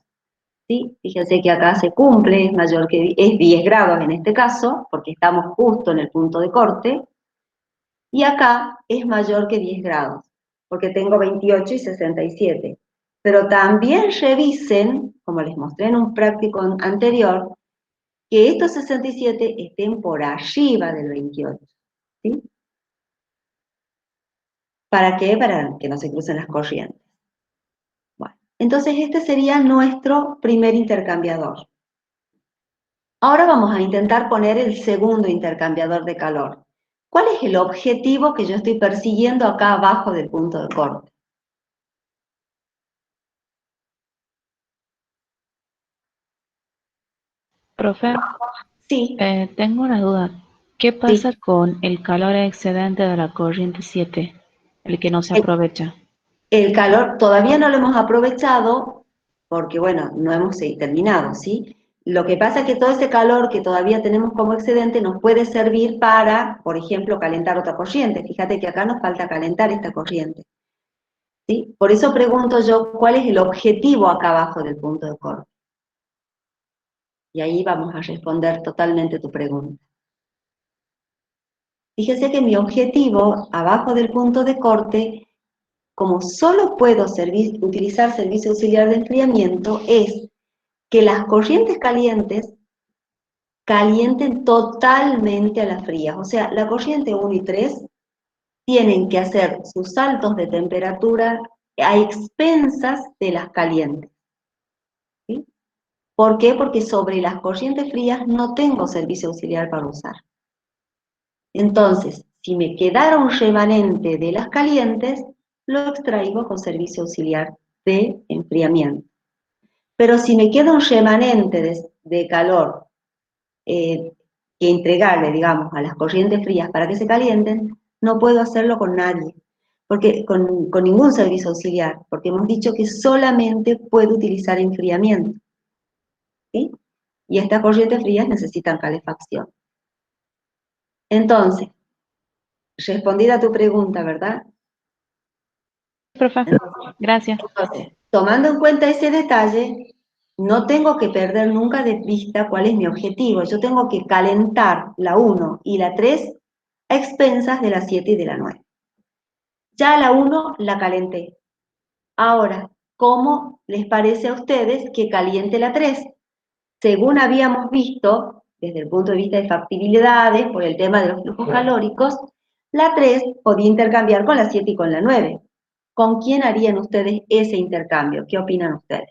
¿Sí? Fíjense que acá se cumple, es 10 grados en este caso, porque estamos justo en el punto de corte, y acá es mayor que 10 grados, porque tengo 28 y 67. Pero también revisen, como les mostré en un práctico anterior, que estos 67 estén por arriba del 28. ¿Sí? ¿Para qué? Para que no se crucen las corrientes. Bueno, entonces este sería nuestro primer intercambiador. Ahora vamos a intentar poner el segundo intercambiador de calor. ¿Cuál es el objetivo que yo estoy persiguiendo acá abajo del punto de corte? Profe, Sí, tengo una duda. ¿Qué pasa sí. con el calor excedente de la corriente 7, el que no se El, aprovecha? el calor todavía no lo hemos aprovechado porque, bueno, no hemos terminado, ¿sí? Lo que pasa es que todo ese calor que todavía tenemos como excedente nos puede servir para, por ejemplo, calentar otra corriente. Fíjate que acá nos falta calentar esta corriente, ¿sí? Por eso pregunto yo, ¿cuál es el objetivo acá abajo del punto de corte? Y ahí vamos a responder totalmente tu pregunta. Fíjese que mi objetivo abajo del punto de corte, como solo puedo utilizar servicio auxiliar de enfriamiento, es que las corrientes calientes calienten totalmente a las frías. O sea, la corriente 1 y 3 tienen que hacer sus saltos de temperatura a expensas de las calientes, ¿sí? ¿Por qué? Porque sobre las corrientes frías no tengo servicio auxiliar para usar. Entonces, si me quedara un remanente de las calientes, lo extraigo con servicio auxiliar de enfriamiento. Pero si me queda un remanente de calor que entregarle, digamos, a las corrientes frías para que se calienten, no puedo hacerlo con nadie, porque con ningún servicio auxiliar, porque hemos dicho que solamente puedo utilizar enfriamiento, ¿sí? Y estas corrientes frías necesitan calefacción. Entonces, respondida a tu pregunta, ¿verdad? Profe, gracias. Entonces, tomando en cuenta ese detalle, no tengo que perder nunca de vista cuál es mi objetivo. Yo tengo que calentar la 1 y la 3 a expensas de la 7 y de la 9. Ya la 1 la calenté. Ahora, ¿cómo les parece a ustedes que caliente la 3? Según habíamos visto, desde el punto de vista de factibilidades, por el tema de los flujos calóricos, la 3 podía intercambiar con la 7 y con la 9. ¿Con quién harían ustedes ese intercambio? ¿Qué opinan ustedes?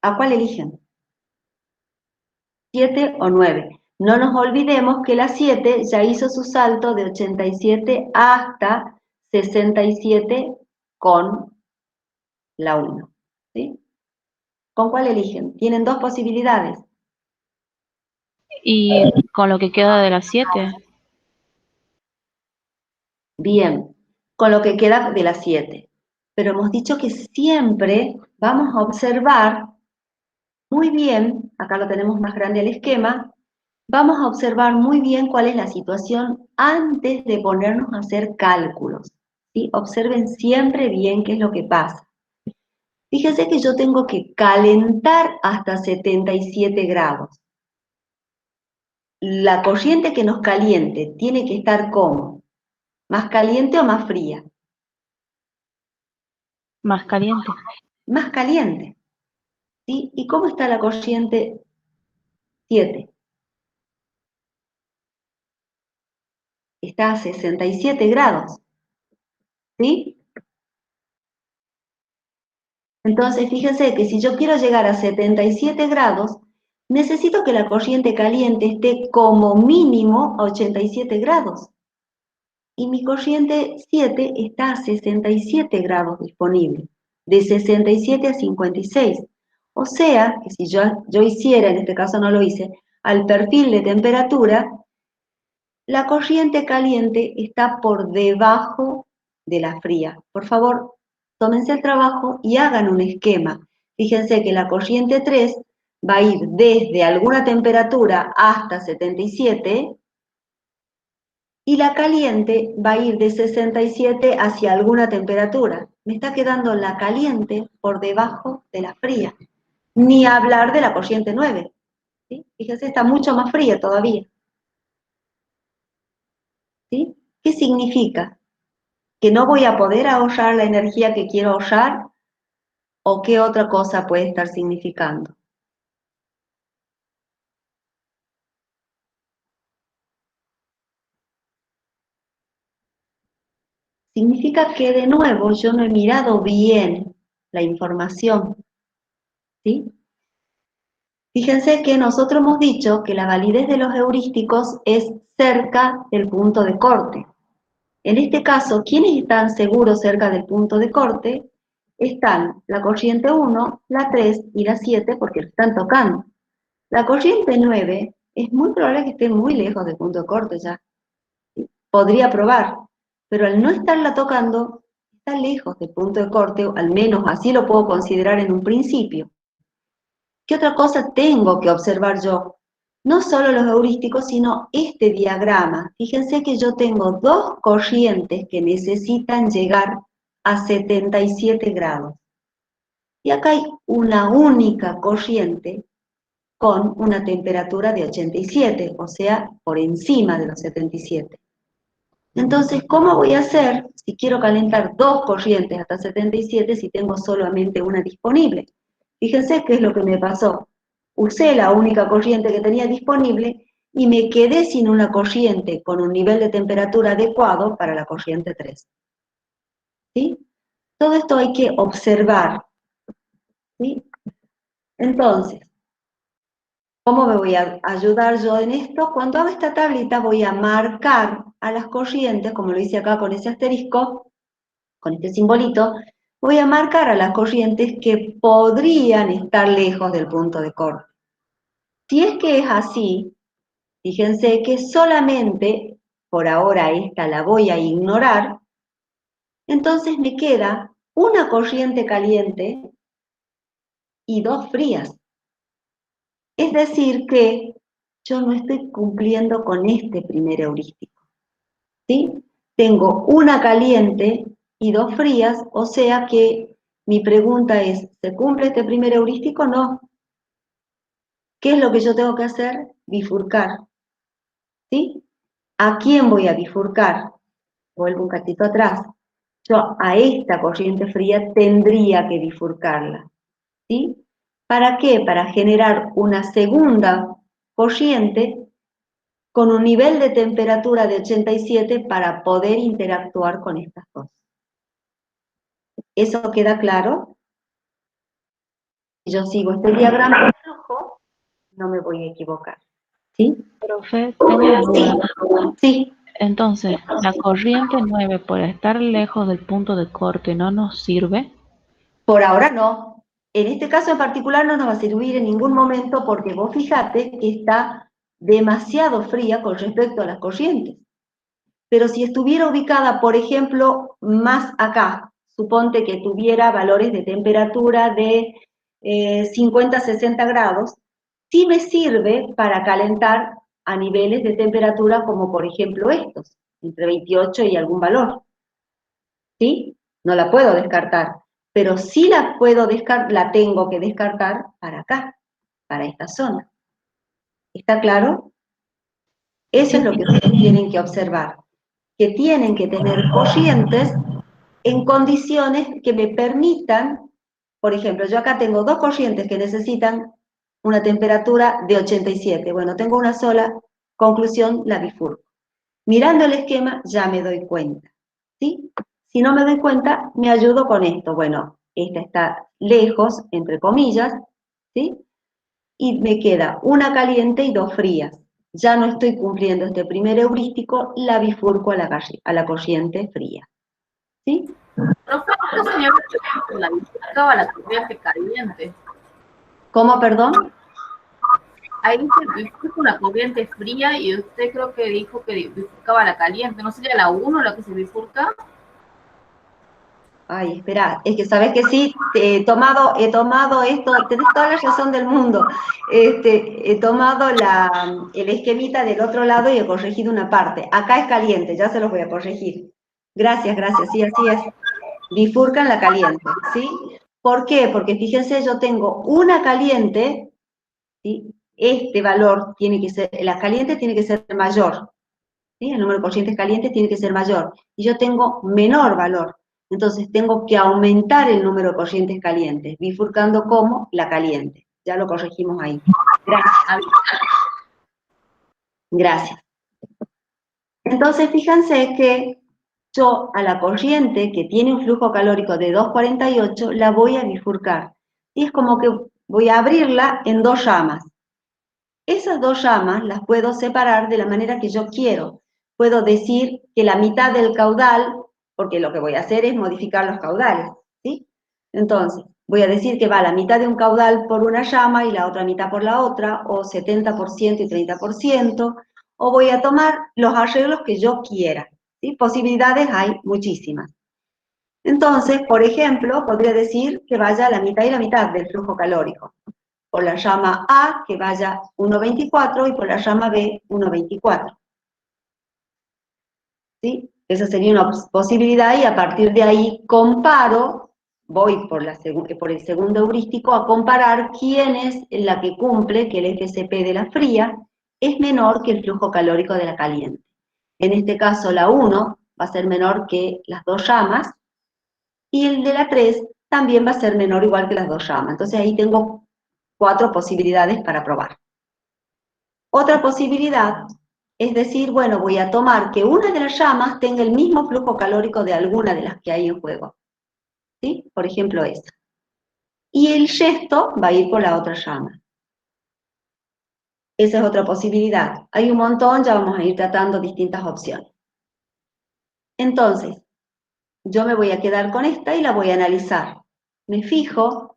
¿A cuál eligen? ¿7 o 9? No nos olvidemos que la 7 ya hizo su salto de 87 hasta 67 con la 1. ¿Sí? ¿Con cuál eligen? Tienen dos posibilidades. ¿Y con lo que queda de las 7? Bien, con lo que queda de las 7. Pero hemos dicho que siempre vamos a observar muy bien, acá lo tenemos más grande el esquema, vamos a observar muy bien cuál es la situación antes de ponernos a hacer cálculos, ¿sí? Observen siempre bien qué es lo que pasa. Fíjense que yo tengo que calentar hasta 77 grados. La corriente que nos caliente tiene que estar ¿cómo? ¿Más caliente o más fría? Más caliente. Más caliente, ¿sí? ¿Y cómo está la corriente 7? Está a 67 grados, ¿sí? Entonces, fíjense que si yo quiero llegar a 77 grados, necesito que la corriente caliente esté como mínimo a 87 grados. Y mi corriente 7 está a 67 grados disponible, de 67 a 56. O sea, que si yo hiciera, en este caso no lo hice, al perfil de temperatura, la corriente caliente está por debajo de la fría. Por favor, tómense el trabajo y hagan un esquema. Fíjense que la corriente 3 va a ir desde alguna temperatura hasta 77 y la caliente va a ir de 67 hacia alguna temperatura. Me está quedando la caliente por debajo de la fría. Ni hablar de la corriente 9. ¿Sí? Fíjense, está mucho más fría todavía. ¿Sí? ¿Qué significa? ¿Que no voy a poder ahorrar la energía que quiero ahorrar? ¿O qué otra cosa puede estar significando? Significa que de nuevo yo no he mirado bien la información, ¿sí? Fíjense que nosotros hemos dicho que la validez de los heurísticos es cerca del punto de corte. En este caso, ¿quiénes están seguros cerca del punto de corte? están la corriente 1, la 3 y la 7 porque lo están tocando. La corriente 9 es muy probable que esté muy lejos del punto de corte ya. Podría probar, pero al no estarla tocando, está lejos del punto de corte, o al menos así lo puedo considerar en un principio. ¿Qué otra cosa tengo que observar yo? No solo los heurísticos, sino este diagrama. Fíjense que yo tengo dos corrientes que necesitan llegar a 77 grados. Y acá hay una única corriente con una temperatura de 87, o sea, por encima de los 77. Entonces, ¿cómo voy a hacer si quiero calentar dos corrientes hasta 77 si tengo solamente una disponible? Fíjense qué es lo que me pasó. Usé la única corriente que tenía disponible y me quedé sin una corriente con un nivel de temperatura adecuado para la corriente 3. ¿Sí? Todo esto hay que observar. ¿Sí? Entonces, ¿cómo me voy a ayudar yo en esto? Cuando hago esta tablita voy a marcar a las corrientes, como lo hice acá con ese asterisco, con este simbolito, voy a marcar a las corrientes que podrían estar lejos del punto de corte. Si es que es así, fíjense que solamente, por ahora esta la voy a ignorar, entonces me queda una corriente caliente y dos frías. Es decir que yo no estoy cumpliendo con este primer heurístico. ¿Sí? Tengo una caliente y dos frías, o sea que mi pregunta es, ¿se cumple este primer heurístico o no? ¿Qué es lo que yo tengo que hacer? Bifurcar. ¿Sí? ¿A quién voy a bifurcar? Vuelvo un cachito atrás. Yo a esta corriente fría tendría que bifurcarla. ¿Sí? ¿Para qué? Para generar una segunda corriente con un nivel de temperatura de 87 para poder interactuar con estas dos. ¿Eso queda claro? Si yo sigo este diagrama de flujo, no me voy a equivocar. ¿Sí? Profe, tengo una duda. Sí. Entonces, ¿la corriente 9 por estar lejos del punto de corte no nos sirve? Por ahora no. En este caso en particular no nos va a servir en ningún momento porque vos fijate que está demasiado fría con respecto a las corrientes. Pero si estuviera ubicada, por ejemplo, más acá, suponte que tuviera valores de temperatura de 50 a 60 grados, sí me sirve para calentar a niveles de temperatura como por ejemplo estos, entre 28 y algún valor. ¿Sí? No la puedo descartar, pero sí la puedo descartar, la tengo que descartar para acá, para esta zona. ¿Está claro? Eso es lo que ustedes tienen que observar, que tienen que tener corrientes en condiciones que me permitan, por ejemplo, yo acá tengo dos corrientes que necesitan una temperatura de 87. Bueno, tengo una sola, conclusión, la bifurco. Mirando el esquema ya me doy cuenta, ¿sí? Si no me doy cuenta, me ayudo con esto. Bueno, esta está lejos, entre comillas, ¿sí? Y me queda una caliente y dos frías. Ya no estoy cumpliendo este primer heurístico, la bifurco a la corriente fría. ¿Sí? Profe, esta señora la bifurcaba la corriente caliente. ¿Cómo, perdón? Ahí dice bifurca una corriente fría y usted creo que dijo que bifurcaba la caliente. ¿No sería la 1 la que se bifurca? Ay, espera, es que sabes que sí, he tomado esto, tenés toda la razón del mundo. He tomado el esquemita del otro lado y he corregido una parte. Acá es caliente, ya se los voy a corregir. Gracias, sí, así es. Bifurcan la caliente, ¿sí? ¿Por qué? Porque fíjense, yo tengo una caliente, ¿sí? Este valor tiene que ser, la caliente tiene que ser mayor, ¿sí? El número de corrientes calientes tiene que ser mayor. Y yo tengo menor valor. Entonces tengo que aumentar el número de corrientes calientes, bifurcando como la caliente. Ya lo corregimos ahí. Gracias. Gracias. Entonces fíjense que yo a la corriente que tiene un flujo calórico de 248 la voy a bifurcar. Y es como que voy a abrirla en dos ramas. Esas dos ramas las puedo separar de la manera que yo quiero. Puedo decir que la mitad del caudal, porque lo que voy a hacer es modificar los caudales, ¿sí? Entonces, voy a decir que va la mitad de un caudal por una llama y la otra mitad por la otra, o 70% y 30%, o voy a tomar los arreglos que yo quiera, ¿sí? Posibilidades hay muchísimas. Entonces, por ejemplo, podría decir que vaya la mitad y la mitad del flujo calórico. Por la llama A, que vaya 1,24 y por la llama B, 1,24. ¿Sí? Esa sería una posibilidad y a partir de ahí comparo, voy por el segundo heurístico a comparar quién es la que cumple que el FCP de la fría es menor que el flujo calórico de la caliente. En este caso la 1 va a ser menor que las dos llamas y el de la 3 también va a ser menor igual que las dos llamas. Entonces ahí tengo 4 posibilidades para probar. Otra posibilidad es decir, bueno, voy a tomar que una de las llamas tenga el mismo flujo calórico de alguna de las que hay en juego. ¿Sí? Por ejemplo, esa. Y el resto va a ir por la otra llama. Esa es otra posibilidad. Hay un montón, ya vamos a ir tratando distintas opciones. Entonces, yo me voy a quedar con esta y la voy a analizar. Me fijo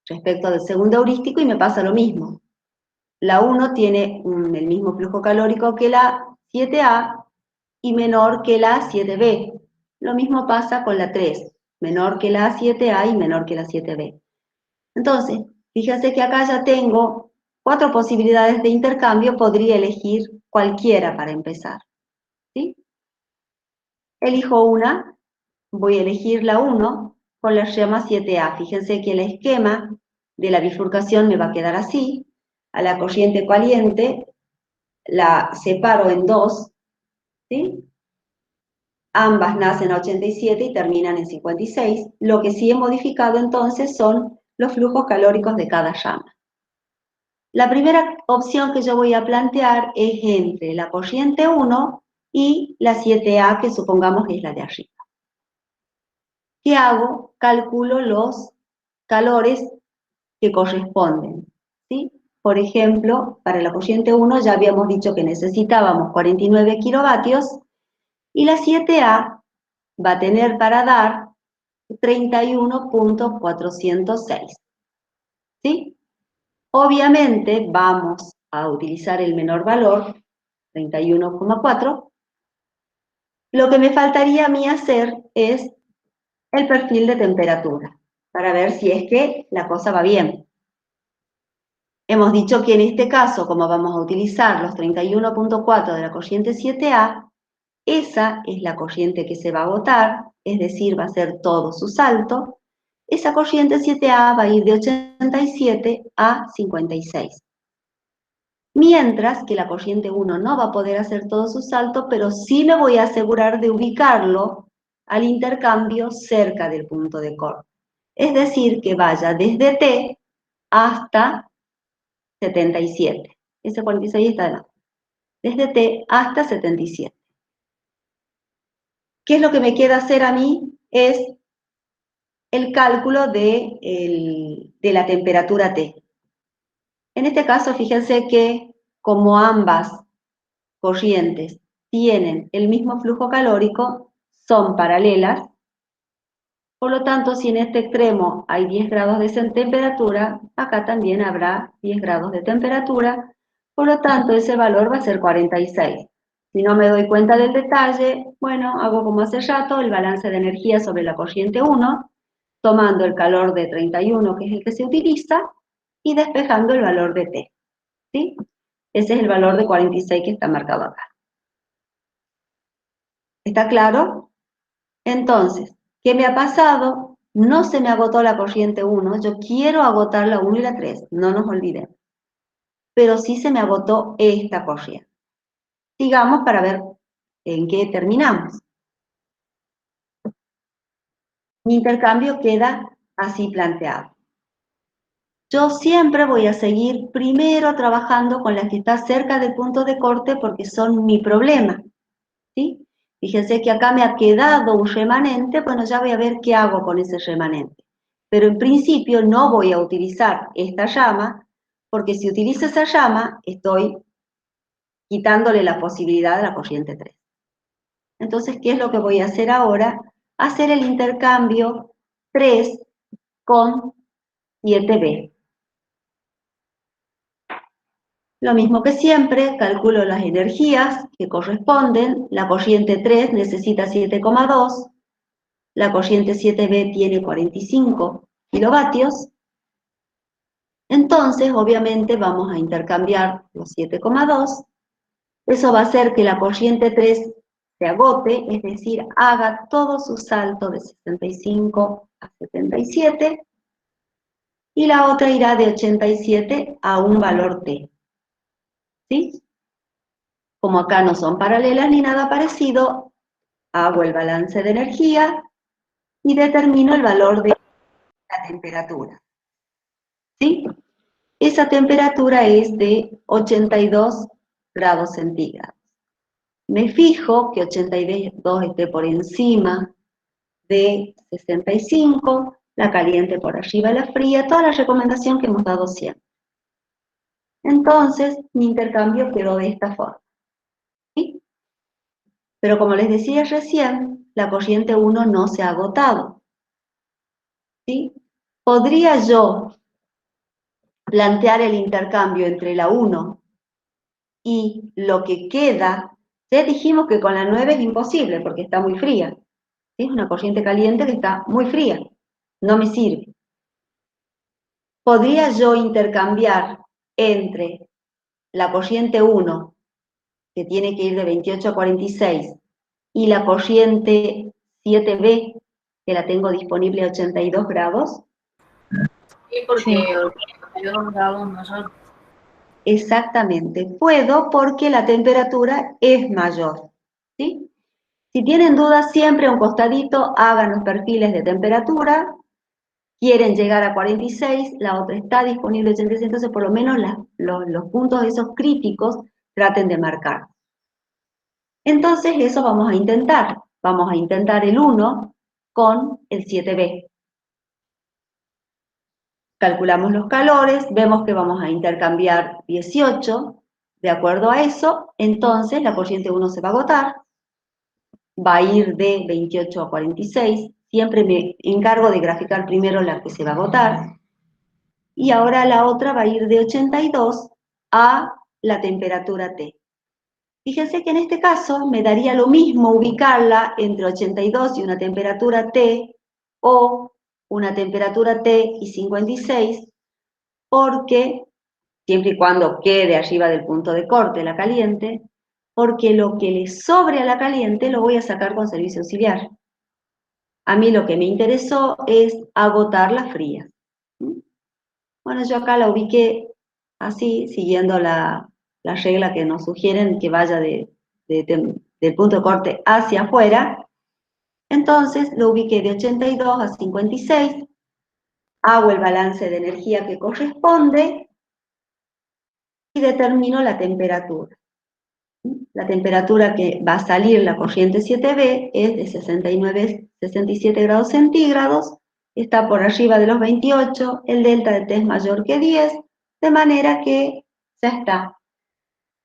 respecto del segundo heurístico y me pasa lo mismo. La 1 tiene el mismo flujo calórico que la 7A y menor que la 7B. Lo mismo pasa con la 3, menor que la 7A y menor que la 7B. Entonces, fíjense que acá ya tengo 4 posibilidades de intercambio, podría elegir cualquiera para empezar. ¿Sí? Elijo una, voy a elegir la 1 con la llama 7A. Fíjense que el esquema de la bifurcación me va a quedar así. A la corriente caliente la separo en dos, ¿sí? Ambas nacen a 87 y terminan en 56. Lo que sí he modificado entonces son los flujos calóricos de cada llama. La primera opción que yo voy a plantear es entre la corriente 1 y la 7A, que supongamos es la de arriba. ¿Qué hago? Calculo los calores que corresponden, ¿sí? Por ejemplo, para la corriente 1 ya habíamos dicho que necesitábamos 49 kilovatios y la 7A va a tener para dar 31.406. ¿Sí? Obviamente vamos a utilizar el menor valor, 31,4. Lo que me faltaría a mí hacer es el perfil de temperatura, para ver si es que la cosa va bien. Hemos dicho que en este caso, como vamos a utilizar los 31.4 de la corriente 7A, esa es la corriente que se va a agotar, es decir, va a ser todo su salto. Esa corriente 7A va a ir de 87 a 56. Mientras que la corriente 1 no va a poder hacer todo su salto, pero sí me voy a asegurar de ubicarlo al intercambio cerca del punto de corte. Es decir, que vaya desde T hasta 77. Ese 46 está adelante. Desde T hasta 77. ¿Qué es lo que me queda hacer a mí? Es el cálculo de la temperatura T. En este caso, fíjense que como ambas corrientes tienen el mismo flujo calórico, son paralelas. Por lo tanto, si en este extremo hay 10 grados de temperatura, acá también habrá 10 grados de temperatura. Por lo tanto, ese valor va a ser 46. Si no me doy cuenta del detalle, bueno, hago como hace rato el balance de energía sobre la corriente 1, tomando el calor de 31, que es el que se utiliza, y despejando el valor de T. ¿Sí? Ese es el valor de 46 que está marcado acá. ¿Está claro? Entonces, ¿qué me ha pasado? No se me agotó la corriente 1, yo quiero agotar la 1 y la 3, no nos olvidemos. Pero sí se me agotó esta corriente. Sigamos para ver en qué terminamos. Mi intercambio queda así planteado. Yo siempre voy a seguir primero trabajando con las que están cerca del punto de corte porque son mi problema, ¿sí? Fíjense que acá me ha quedado un remanente, bueno, ya voy a ver qué hago con ese remanente. Pero en principio no voy a utilizar esta llama, porque si utilizo esa llama, estoy quitándole la posibilidad a la corriente 3. Entonces, ¿qué es lo que voy a hacer ahora? Hacer el intercambio 3 con 7B. Lo mismo que siempre, calculo las energías que corresponden. La corriente 3 necesita 7,2, la corriente 7B tiene 45 kilovatios. Entonces, obviamente, vamos a intercambiar los 7,2. Eso va a hacer que la corriente 3 se agote, es decir, haga todo su salto de 65 a 77, y la otra irá de 87 a un valor T. ¿Sí? Como acá no son paralelas ni nada parecido, hago el balance de energía y determino el valor de la temperatura. ¿Sí? Esa temperatura es de 82 grados centígrados. Me fijo que 82 esté por encima de 65, la caliente por arriba de la fría, toda la recomendación que hemos dado siempre. Entonces, mi intercambio quedó de esta forma. ¿Sí? Pero como les decía recién, la corriente 1 no se ha agotado. ¿Sí? ¿Podría yo plantear el intercambio entre la 1 y lo que queda? Ya dijimos que con la 9 es imposible porque está muy fría. ¿Sí? Es una corriente caliente que está muy fría. No me sirve. ¿Podría yo intercambiar entre la corriente 1, que tiene que ir de 28 a 46, y la corriente 7B, que la tengo disponible a 82 grados? Sí, porque 82 grados mayor. Exactamente, puedo porque la temperatura es mayor. ¿Sí? Si tienen dudas, siempre a un costadito hagan los perfiles de temperatura. Quieren llegar a 46, la otra está disponible a 86, entonces por lo menos los puntos esos críticos traten de marcar. Entonces eso vamos a intentar. Vamos a intentar el 1 con el 7B. Calculamos los calores, vemos que vamos a intercambiar 18. De acuerdo a eso, entonces la corriente 1 se va a agotar. Va a ir de 28 a 46. Siempre me encargo de graficar primero la que se va a agotar. Y ahora la otra va a ir de 82 a la temperatura T. Fíjense que en este caso me daría lo mismo ubicarla entre 82 y una temperatura T, o una temperatura T y 56, porque, siempre y cuando quede arriba del punto de corte la caliente, porque lo que le sobre a la caliente lo voy a sacar con servicio auxiliar. A mí lo que me interesó es agotar la fría. Bueno, yo acá la ubiqué así, siguiendo la regla que nos sugieren que vaya del punto de corte hacia afuera. Entonces lo ubiqué de 82 a 56, hago el balance de energía que corresponde y determino la temperatura. La temperatura que va a salir la corriente 7B es de 67 grados centígrados, está por arriba de los 28, el delta de T es mayor que 10, de manera que ya está.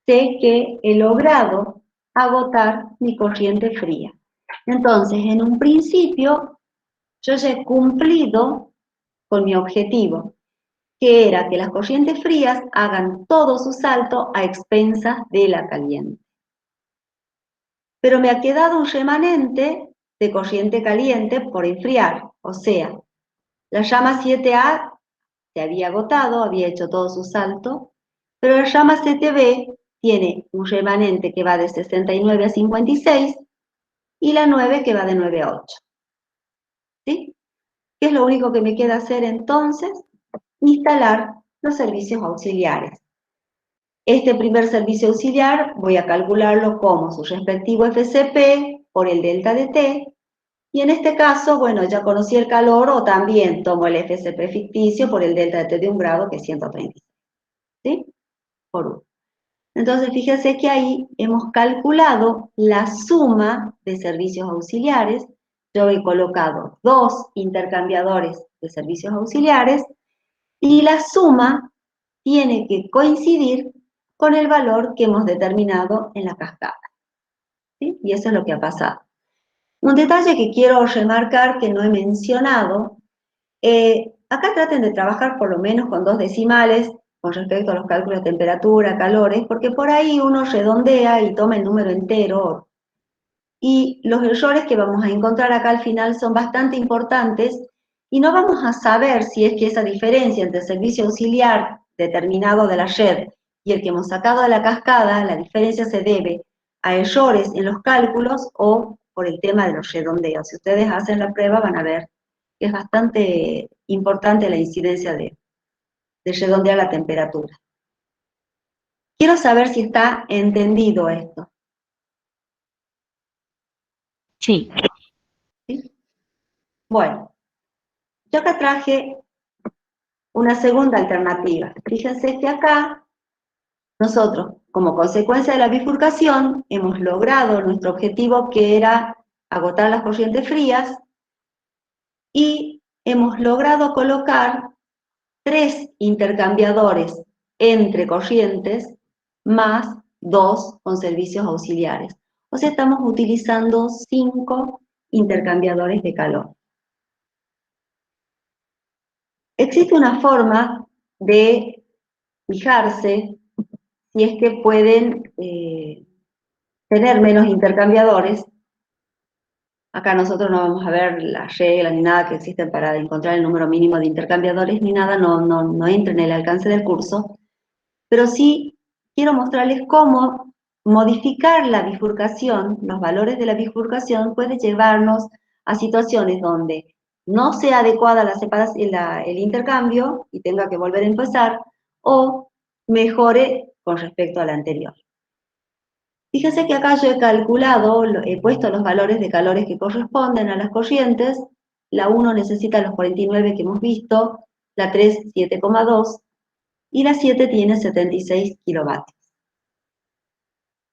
Sé que he logrado agotar mi corriente fría. Entonces, en un principio, yo ya he cumplido con mi objetivo, que era que las corrientes frías hagan todo su salto a expensas de la caliente. Pero me ha quedado un remanente de corriente caliente por enfriar, o sea, la llama 7A se había agotado, había hecho todo su salto, pero la llama 7B tiene un remanente que va de 69 a 56 y la 9 que va de 9 a 8. ¿Sí? ¿Qué es lo único que me queda hacer entonces? Instalar los servicios auxiliares. Este primer servicio auxiliar voy a calcularlo como su respectivo FCP por el delta de T, y en este caso, bueno, ya conocí el calor, o también tomo el FCP ficticio por el delta de T de 1 grado, que es 136, ¿sí? Por 1. Entonces, fíjense que ahí hemos calculado la suma de servicios auxiliares. Yo he colocado 2 intercambiadores de servicios auxiliares, y la suma tiene que coincidir con el valor que hemos determinado en la cascada. ¿Sí? Y eso es lo que ha pasado. Un detalle que quiero remarcar que no he mencionado Acá traten de trabajar por lo menos con 2 decimales con respecto a los cálculos de temperatura, calores, porque por ahí uno redondea y toma el número entero. Y los errores que vamos a encontrar acá al final son bastante importantes y no vamos a saber si es que esa diferencia entre el servicio auxiliar determinado de la red y el que hemos sacado de la cascada, la diferencia se debe a errores en los cálculos o por el tema de los redondeos. Si ustedes hacen la prueba van a ver que es bastante importante la incidencia de redondear la temperatura. Quiero saber si está entendido esto. Sí. ¿Sí? Bueno, yo acá traje una segunda alternativa. Fíjense que acá nosotros, como consecuencia de la bifurcación, hemos logrado nuestro objetivo que era agotar las corrientes frías y hemos logrado colocar 3 intercambiadores entre corrientes más 2 con servicios auxiliares. O sea, estamos utilizando 5 intercambiadores de calor. Existe una forma de fijarse si es que pueden tener menos intercambiadores. Acá nosotros no vamos a ver las reglas ni nada que existen para encontrar el número mínimo de intercambiadores ni nada, no entra en el alcance del curso, pero sí quiero mostrarles cómo modificar la bifurcación, los valores de la bifurcación puede llevarnos a situaciones donde no sea adecuada la separación, el intercambio y tenga que volver a empezar, o mejore con respecto a la anterior. Fíjense que acá yo he calculado, he puesto los valores de calores que corresponden a las corrientes. La 1 necesita los 49 que hemos visto, la 3 7,2 y la 7 tiene 76 kilovatios.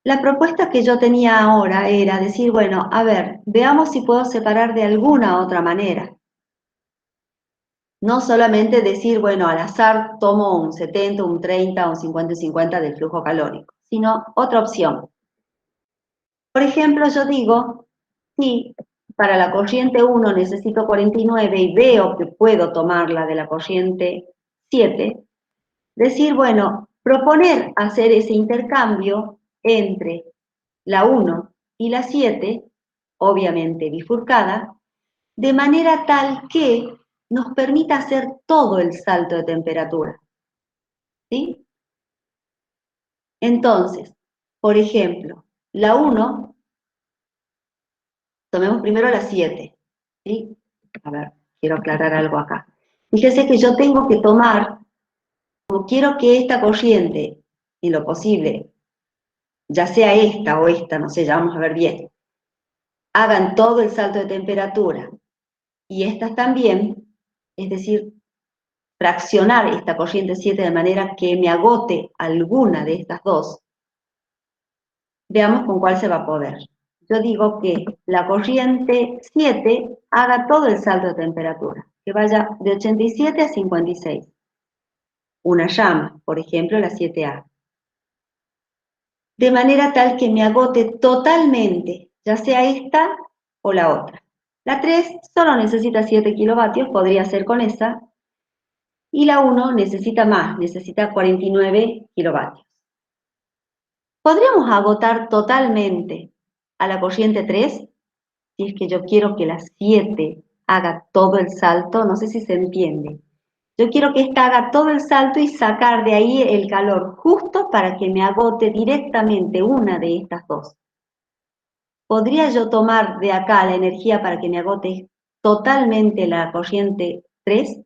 La propuesta que yo tenía ahora era decir, bueno, a ver, veamos si puedo separar de alguna otra manera. No solamente decir, bueno, al azar tomo un 70, un 30, un 50 y 50 del flujo calórico, sino otra opción. Por ejemplo, yo digo, si para la corriente 1 necesito 49 y veo que puedo tomarla de la corriente 7, decir, bueno, proponer hacer ese intercambio entre la 1 y la 7, obviamente bifurcada, de manera tal que nos permita hacer todo el salto de temperatura. ¿Sí? Entonces, por ejemplo, la 1, tomemos primero la 7. ¿Sí? A ver, quiero aclarar algo acá. Fíjese que yo tengo que tomar, como quiero que esta corriente, en lo posible, ya sea esta o esta, no sé, ya vamos a ver bien, hagan todo el salto de temperatura, y estas también, es decir, fraccionar esta corriente 7 de manera que me agote alguna de estas dos, veamos con cuál se va a poder. Yo digo que la corriente 7 haga todo el salto de temperatura, que vaya de 87 a 56. Una llama, por ejemplo, la 7A. De manera tal que me agote totalmente, ya sea esta o la otra. La 3 solo necesita 7 kilovatios, podría ser con esa, y la 1 necesita más, necesita 49 kilovatios. ¿Podríamos agotar totalmente a la corriente 3? Si es que yo quiero que la 7 haga todo el salto, no sé si se entiende. Yo quiero que esta haga todo el salto y sacar de ahí el calor justo para que me agote directamente una de estas dos. ¿Podría yo tomar de acá la energía para que me agote totalmente la corriente 3?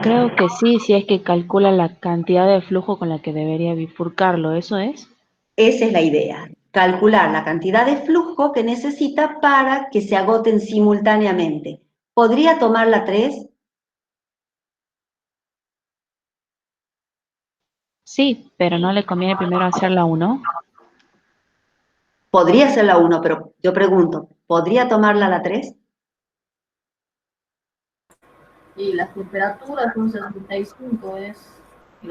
Creo que sí, si es que calcula la cantidad de flujo con la que debería bifurcarlo, ¿eso es? Esa es la idea, calcular la cantidad de flujo que necesita para que se agoten simultáneamente. ¿Podría tomar la 3? Sí, pero ¿no le conviene primero hacer la 1? Podría ser la 1, pero yo pregunto, ¿podría tomarla la 3? Y las temperaturas son 65, es...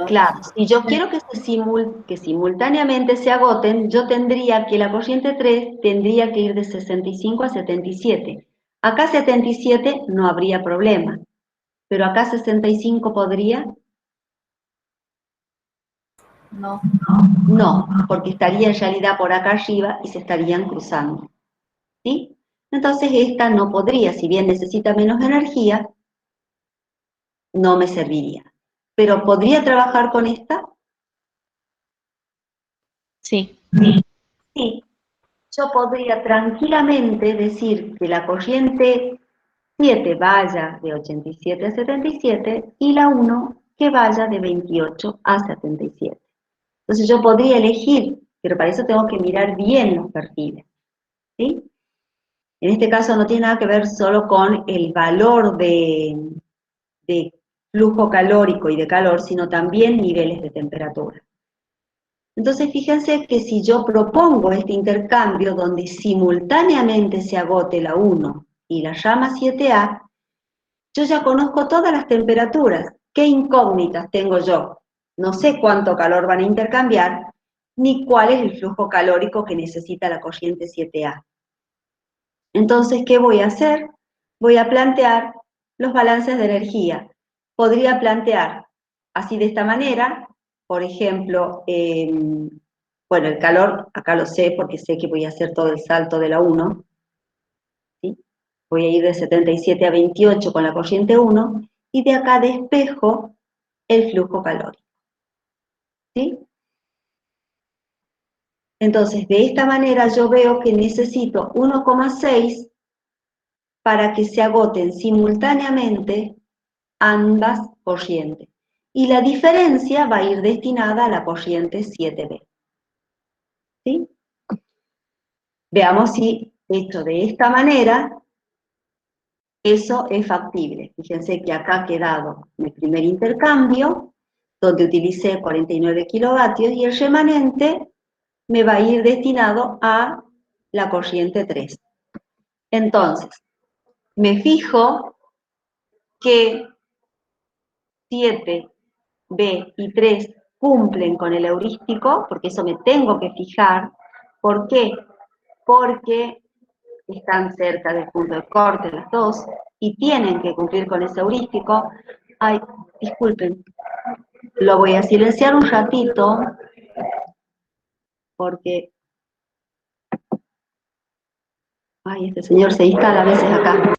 Claro, si yo quiero que simultáneamente se agoten, yo tendría que la corriente 3 tendría que ir de 65 a 77. Acá 77 no habría problema, pero acá 65 podría. No. No, porque estaría en realidad por acá arriba y se estarían cruzando. ¿Sí? Entonces esta no podría, si bien necesita menos energía, no me serviría. Pero ¿podría trabajar con esta? Sí. Sí. Yo podría tranquilamente decir que la corriente 7 vaya de 87 a 77 y la 1 que vaya de 28 a 77. Entonces yo podría elegir, pero para eso tengo que mirar bien los perfiles. ¿Sí? En este caso no tiene nada que ver solo con el valor de flujo calórico y de calor, sino también niveles de temperatura. Entonces fíjense que si yo propongo este intercambio donde simultáneamente se agote la 1 y la llama 7A, yo ya conozco todas las temperaturas. ¿Qué incógnitas tengo yo? No sé cuánto calor van a intercambiar, ni cuál es el flujo calórico que necesita la corriente 7A. Entonces, ¿qué voy a hacer? Voy a plantear los balances de energía. Podría plantear así de esta manera, por ejemplo, bueno, el calor, acá lo sé porque sé que voy a hacer todo el salto de la 1, ¿sí? Voy a ir de 77 a 28 con la corriente 1, y de acá despejo el flujo calórico, ¿sí? Entonces, de esta manera yo veo que necesito 1,6 para que se agoten simultáneamente ambas corrientes. Y la diferencia va a ir destinada a la corriente 7B. ¿Sí? Veamos si, hecho de esta manera, eso es factible. Fíjense que acá ha quedado mi primer intercambio, donde utilicé 49 kilovatios, y el remanente me va a ir destinado a la corriente 3. Entonces, me fijo que 7, B y 3 cumplen con el heurístico, porque eso me tengo que fijar. ¿Por qué? Porque están cerca del punto de corte las dos y tienen que cumplir con ese heurístico. Ay, disculpen, lo voy a silenciar un ratito porque... Ay, este señor se instala a veces acá.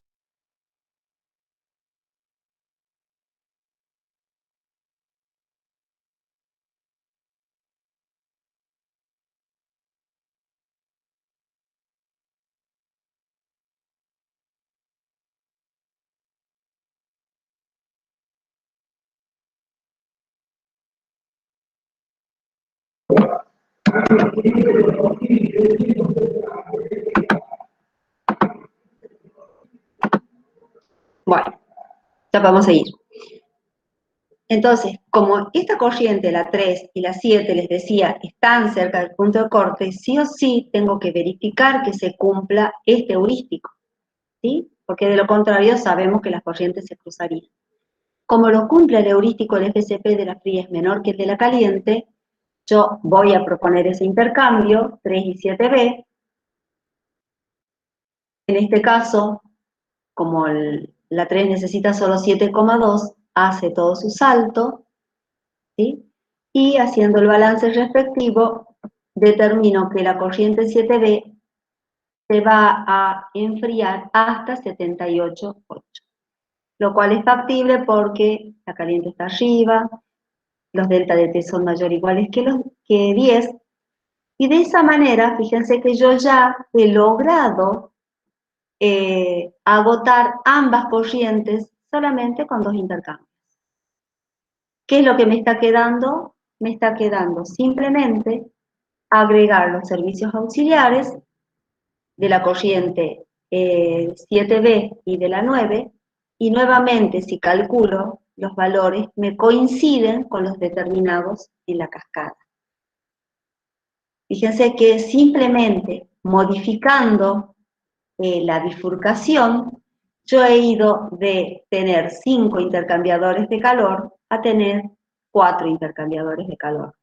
Bueno, ya vamos a seguir. Entonces, como esta corriente, la 3 y la 7, les decía, están cerca del punto de corte, sí o sí tengo que verificar que se cumpla este heurístico, ¿sí? Porque de lo contrario sabemos que las corrientes se cruzarían. Como lo cumple el heurístico, el FSP de la fría es menor que el de la caliente, yo voy a proponer ese intercambio, 3 y 7B. En este caso, como la 3 necesita solo 7,2, hace todo su salto, ¿sí? Y haciendo el balance respectivo, determino que la corriente 7B se va a enfriar hasta 78,8, lo cual es factible porque la caliente está arriba, los delta de T son mayor o iguales que 10, y de esa manera, fíjense que yo ya he logrado agotar ambas corrientes solamente con dos intercambios. ¿Qué es lo que me está quedando? Me está quedando simplemente agregar los servicios auxiliares de la corriente 7B y de la 9, y nuevamente si calculo los valores me coinciden con los determinados en la cascada. Fíjense que simplemente modificando la bifurcación, yo he ido de tener 5 intercambiadores de calor a tener 4 intercambiadores de calor.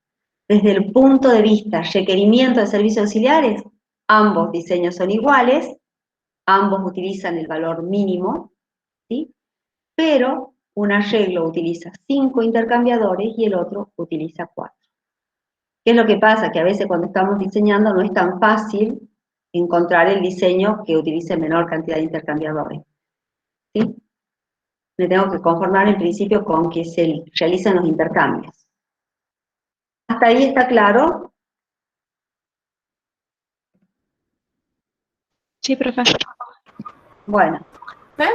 Desde el punto de vista requerimiento de servicios auxiliares, ambos diseños son iguales, ambos utilizan el valor mínimo, ¿sí? Pero un arreglo utiliza 5 intercambiadores y el otro utiliza 4. ¿Qué es lo que pasa? Que a veces cuando estamos diseñando no es tan fácil encontrar el diseño que utilice menor cantidad de intercambiadores, ¿sí? Me tengo que conformar en principio con que se realicen los intercambios. ¿Hasta ahí está claro? Sí, profe. Bueno.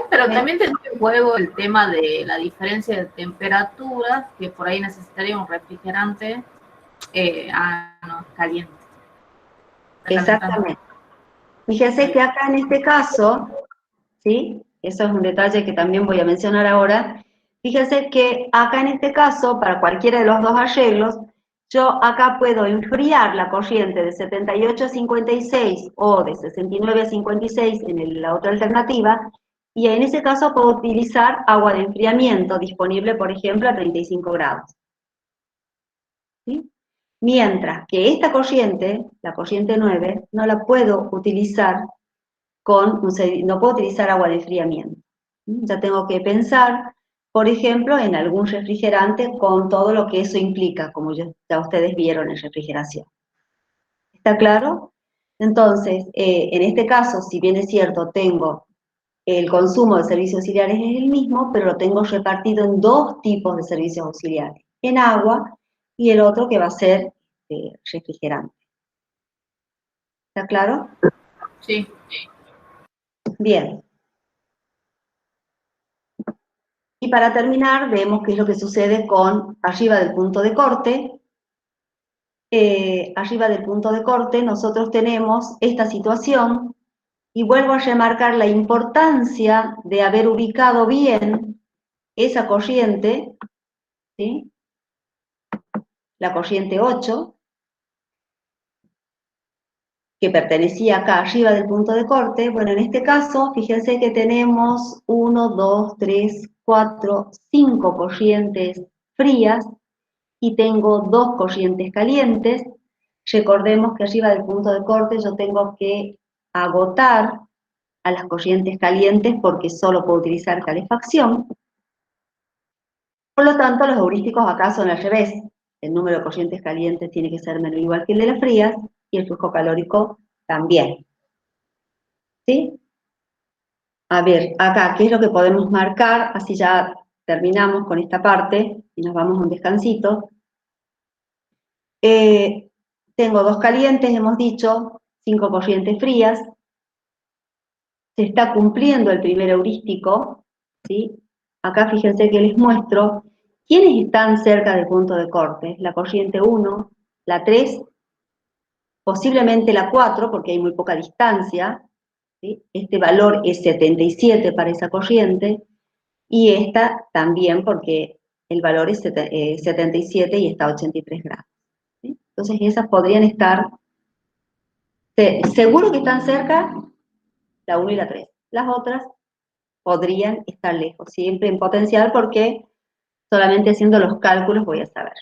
Pero también tendría en juego el tema de la diferencia de temperaturas, que por ahí necesitaría un refrigerante caliente. Exactamente. Fíjense que acá en este caso, ¿sí? Eso es un detalle que también voy a mencionar ahora. Fíjense que acá en este caso, para cualquiera de los dos arreglos, yo acá puedo enfriar la corriente de 78 a 56 o de 69 a 56 en la otra alternativa, y en ese caso puedo utilizar agua de enfriamiento disponible, por ejemplo, a 35 grados. ¿Sí? Mientras que esta corriente, la corriente 9, no la puedo utilizar no puedo utilizar agua de enfriamiento. Ya tengo que pensar, por ejemplo, en algún refrigerante con todo lo que eso implica, como ya ustedes vieron en refrigeración. ¿Está claro? Entonces, en este caso, si bien es cierto, tengo el consumo de servicios auxiliares es el mismo, pero lo tengo repartido en 2 tipos de servicios auxiliares, en agua y el otro que va a ser refrigerante. ¿Está claro? Sí. Bien. Y para terminar, vemos qué es lo que sucede con arriba del punto de corte. Arriba del punto de corte nosotros tenemos esta situación, y vuelvo a remarcar la importancia de haber ubicado bien esa corriente, ¿sí? La corriente 8, que pertenecía acá arriba del punto de corte. Bueno, en este caso, fíjense que tenemos 1, 2, 3, 4, 5 corrientes frías, y tengo 2 corrientes calientes. Recordemos que arriba del punto de corte yo tengo que agotar a las corrientes calientes porque solo puedo utilizar calefacción. Por lo tanto, los heurísticos acá son al revés. El número de corrientes calientes tiene que ser menor o igual que el de las frías, y el flujo calórico también. ¿Sí? A ver, acá, ¿qué es lo que podemos marcar? Así ya terminamos con esta parte y nos vamos a un descansito. Tengo 2 calientes, hemos dicho, 5 corrientes frías. Se está cumpliendo el primer heurístico, ¿sí? Acá fíjense que les muestro quiénes están cerca del punto de corte. La corriente 1, la 3, posiblemente la 4, porque hay muy poca distancia, ¿sí? Este valor es 77 para esa corriente, y esta también porque el valor es 77 y está a 83 grados. ¿Sí? Entonces esas podrían estar, seguro que están cerca, la 1 y la 3. Las otras podrían estar lejos, siempre en potencial, porque solamente haciendo los cálculos voy a saber.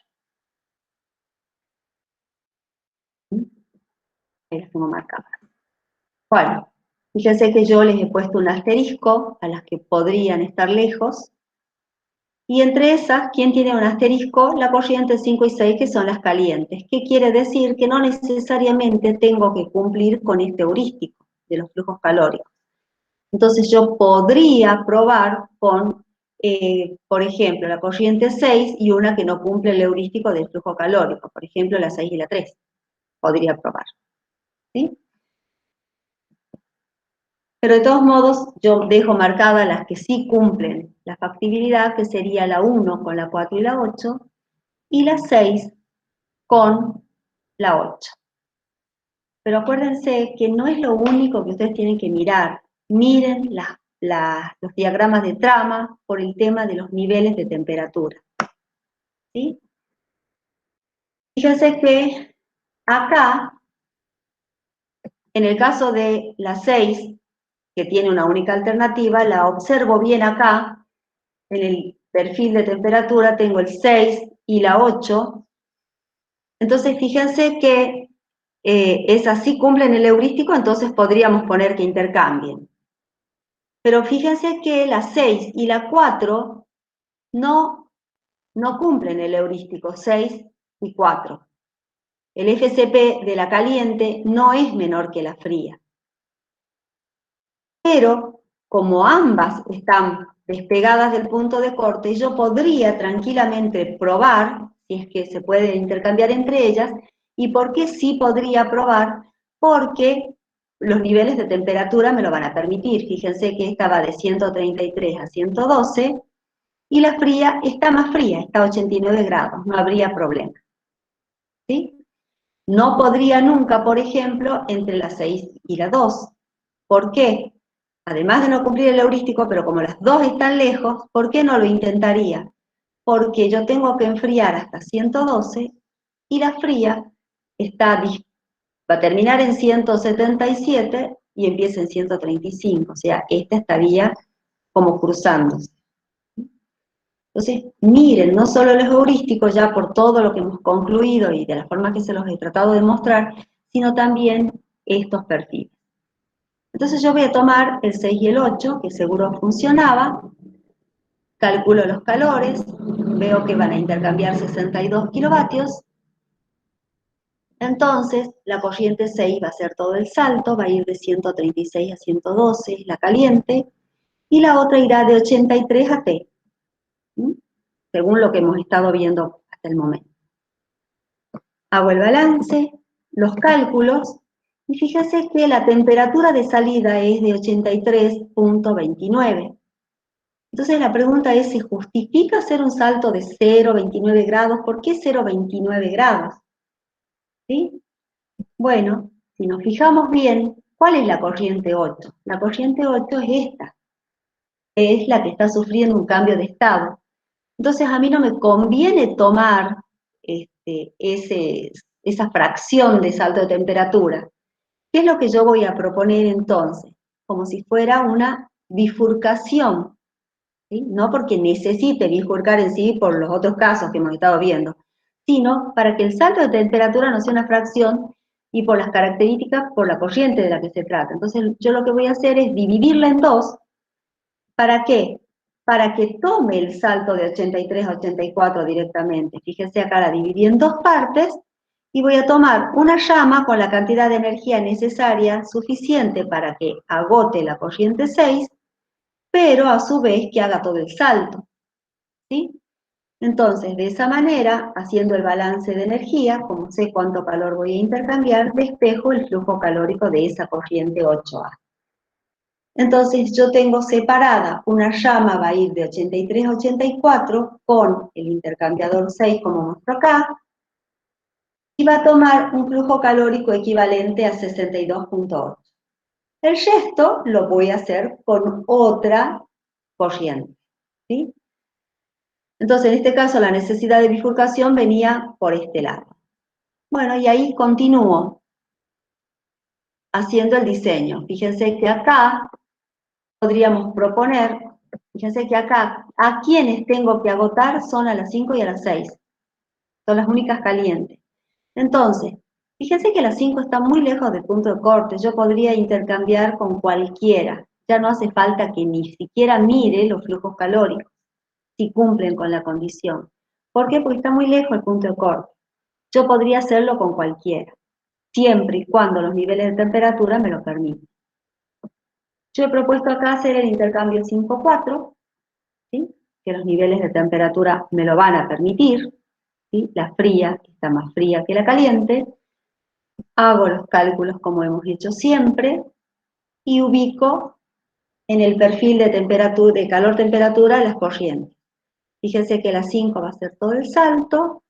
Ahí las tengo marcadas. Bueno, fíjense que yo les he puesto un asterisco a las que podrían estar lejos, y entre esas, ¿quién tiene un asterisco? La corriente 5 y 6, que son las calientes. ¿Qué quiere decir? Que no necesariamente tengo que cumplir con este heurístico de los flujos calóricos. Entonces yo podría probar con, por ejemplo, la corriente 6 y una que no cumple el heurístico del flujo calórico, por ejemplo, la 6 y la 3. Podría probar. ¿Sí? Pero de todos modos, yo dejo marcadas las que sí cumplen la factibilidad, que sería la 1 con la 4 y la 8, y la 6 con la 8. Pero acuérdense que no es lo único que ustedes tienen que mirar. Miren los diagramas de trama por el tema de los niveles de temperatura. ¿Sí? Fíjense que acá, en el caso de la 6, que tiene una única alternativa, la observo bien acá, en el perfil de temperatura tengo el 6 y la 8. Entonces fíjense que esas sí cumplen el heurístico, entonces podríamos poner que intercambien. Pero fíjense que la 6 y la 4 no cumplen el heurístico 6 y 4. El FCP de la caliente no es menor que la fría. Pero como ambas están despegadas del punto de corte, yo podría tranquilamente probar, si es que se puede intercambiar entre ellas, y por qué sí podría probar, porque los niveles de temperatura me lo van a permitir. Fíjense que esta va de 133 a 112, y la fría está más fría, está a 89 grados, no habría problema. ¿Sí? No podría nunca, por ejemplo, entre la 6 y la 2. ¿Por qué? Además de no cumplir el heurístico, pero como las dos están lejos, ¿por qué no lo intentaría? Porque yo tengo que enfriar hasta 112 y la fría va a terminar en 177 y empieza en 135. O sea, esta estaría como cruzándose. Entonces, miren, no solo los heurísticos, ya por todo lo que hemos concluido y de la forma que se los he tratado de mostrar, sino también estos perfiles. Entonces yo voy a tomar el 6 y el 8, que seguro funcionaba, calculo los calores, veo que van a intercambiar 62 kilovatios, entonces la corriente 6 va a hacer todo el salto, va a ir de 136 a 112, es la caliente, y la otra irá de 83 a T, según lo que hemos estado viendo hasta el momento. Hago el balance, los cálculos, y fíjese que la temperatura de salida es de 83.29. Entonces la pregunta es, ¿se justifica hacer un salto de 0,29 grados? ¿Por qué 0,29 grados? ¿Sí? Bueno, si nos fijamos bien, ¿cuál es la corriente 8? La corriente 8 es esta. Es la que está sufriendo un cambio de estado. Entonces a mí no me conviene tomar esa fracción de salto de temperatura. ¿Qué es lo que yo voy a proponer entonces? Como si fuera una bifurcación, ¿sí? No porque necesite bifurcar en sí por los otros casos que hemos estado viendo, sino para que el salto de temperatura no sea una fracción y por las características, por la corriente de la que se trata. Entonces yo lo que voy a hacer es dividirla en dos. ¿Para qué? Para que tome el salto de 83 a 84 directamente. Fíjense acá, la dividí en dos partes y voy a tomar una llama con la cantidad de energía necesaria suficiente para que agote la corriente 6, pero a su vez que haga todo el salto. ¿Sí? Entonces, de esa manera, haciendo el balance de energía, como sé cuánto calor voy a intercambiar, despejo el flujo calórico de esa corriente 8A. Entonces yo tengo separada una llama, va a ir de 83 a 84 con el intercambiador 6 como muestro acá, y va a tomar un flujo calórico equivalente a 62.8. El resto lo voy a hacer con otra corriente, ¿sí? Entonces en este caso la necesidad de bifurcación venía por este lado. Bueno, y ahí continúo haciendo el diseño. Fíjense que acá podríamos proponer, fíjense que acá, a quienes tengo que agotar son a las 5 y a las 6. Son las únicas calientes. Entonces, fíjense que las 5 están muy lejos del punto de corte. Yo podría intercambiar con cualquiera. Ya no hace falta que ni siquiera mire los flujos calóricos, si cumplen con la condición. ¿Por qué? Porque está muy lejos el punto de corte. Yo podría hacerlo con cualquiera, siempre y cuando los niveles de temperatura me lo permiten. Yo he propuesto acá hacer el intercambio 5-4, ¿sí? Que los niveles de temperatura me lo van a permitir, ¿sí? La fría está más fría que la caliente. Hago los cálculos como hemos hecho siempre y ubico en el perfil de temperatura, de calor-temperatura las corrientes. Fíjense que la 5 va a hacer todo el salto,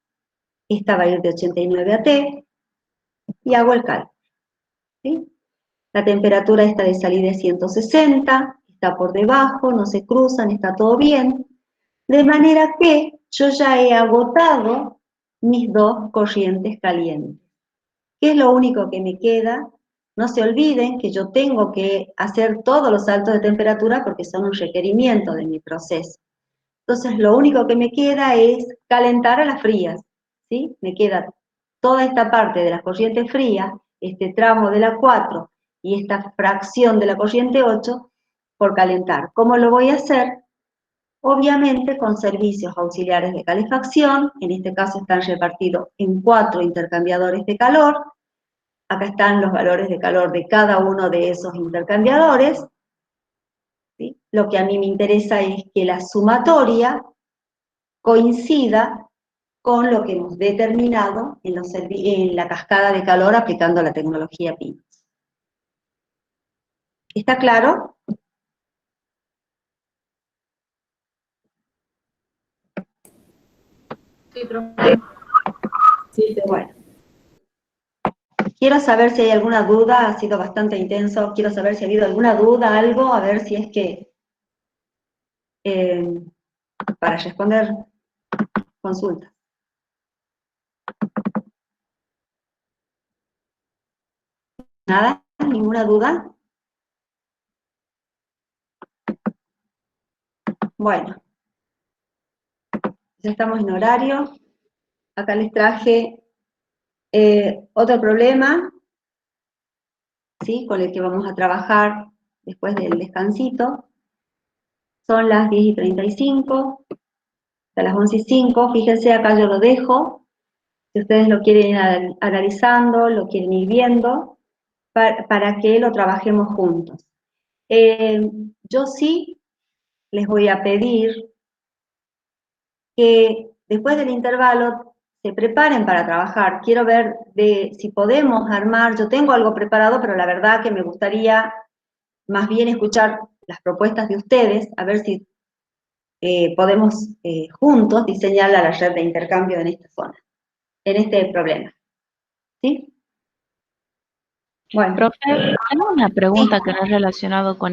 esta va a ir de 89 a T, y hago el cálculo, ¿sí? La temperatura esta de salida es 160, está por debajo, no se cruzan, está todo bien. De manera que yo ya he agotado mis dos corrientes calientes. ¿Qué es lo único que me queda? No se olviden que yo tengo que hacer todos los saltos de temperatura porque son un requerimiento de mi proceso. Entonces lo único que me queda es calentar a las frías, ¿sí? Me queda toda esta parte de las corrientes frías, este tramo de la 4 y esta fracción de la corriente 8, por calentar. ¿Cómo lo voy a hacer? Obviamente con servicios auxiliares de calefacción, en este caso están repartidos en 4 intercambiadores de calor. Acá están los valores de calor de cada uno de esos intercambiadores. ¿Sí? Lo que a mí me interesa es que la sumatoria coincida con lo que hemos determinado en la cascada de calor aplicando la tecnología PIMS. ¿Está claro? Sí, profe. Sí, Bueno. Quiero saber si hay alguna duda, ha sido bastante intenso, quiero saber si ha habido alguna duda, algo, a ver si es que, para responder consultas. ¿Nada? ¿Ninguna duda? Bueno, ya estamos en horario. Acá les traje otro problema, ¿sí? Con el que vamos a trabajar después del descansito. Son las 10:35, hasta las 11:05. Fíjense, acá yo lo dejo. Si ustedes lo quieren ir analizando, lo quieren ir viendo, para que lo trabajemos juntos. Yo sí les voy a pedir que después del intervalo se preparen para trabajar. Quiero ver si podemos armar, yo tengo algo preparado, pero la verdad que me gustaría más bien escuchar las propuestas de ustedes, a ver si podemos juntos diseñar la red de intercambio en esta zona, en este problema. ¿Sí? Bueno. Profe, tengo una pregunta que no es relacionado con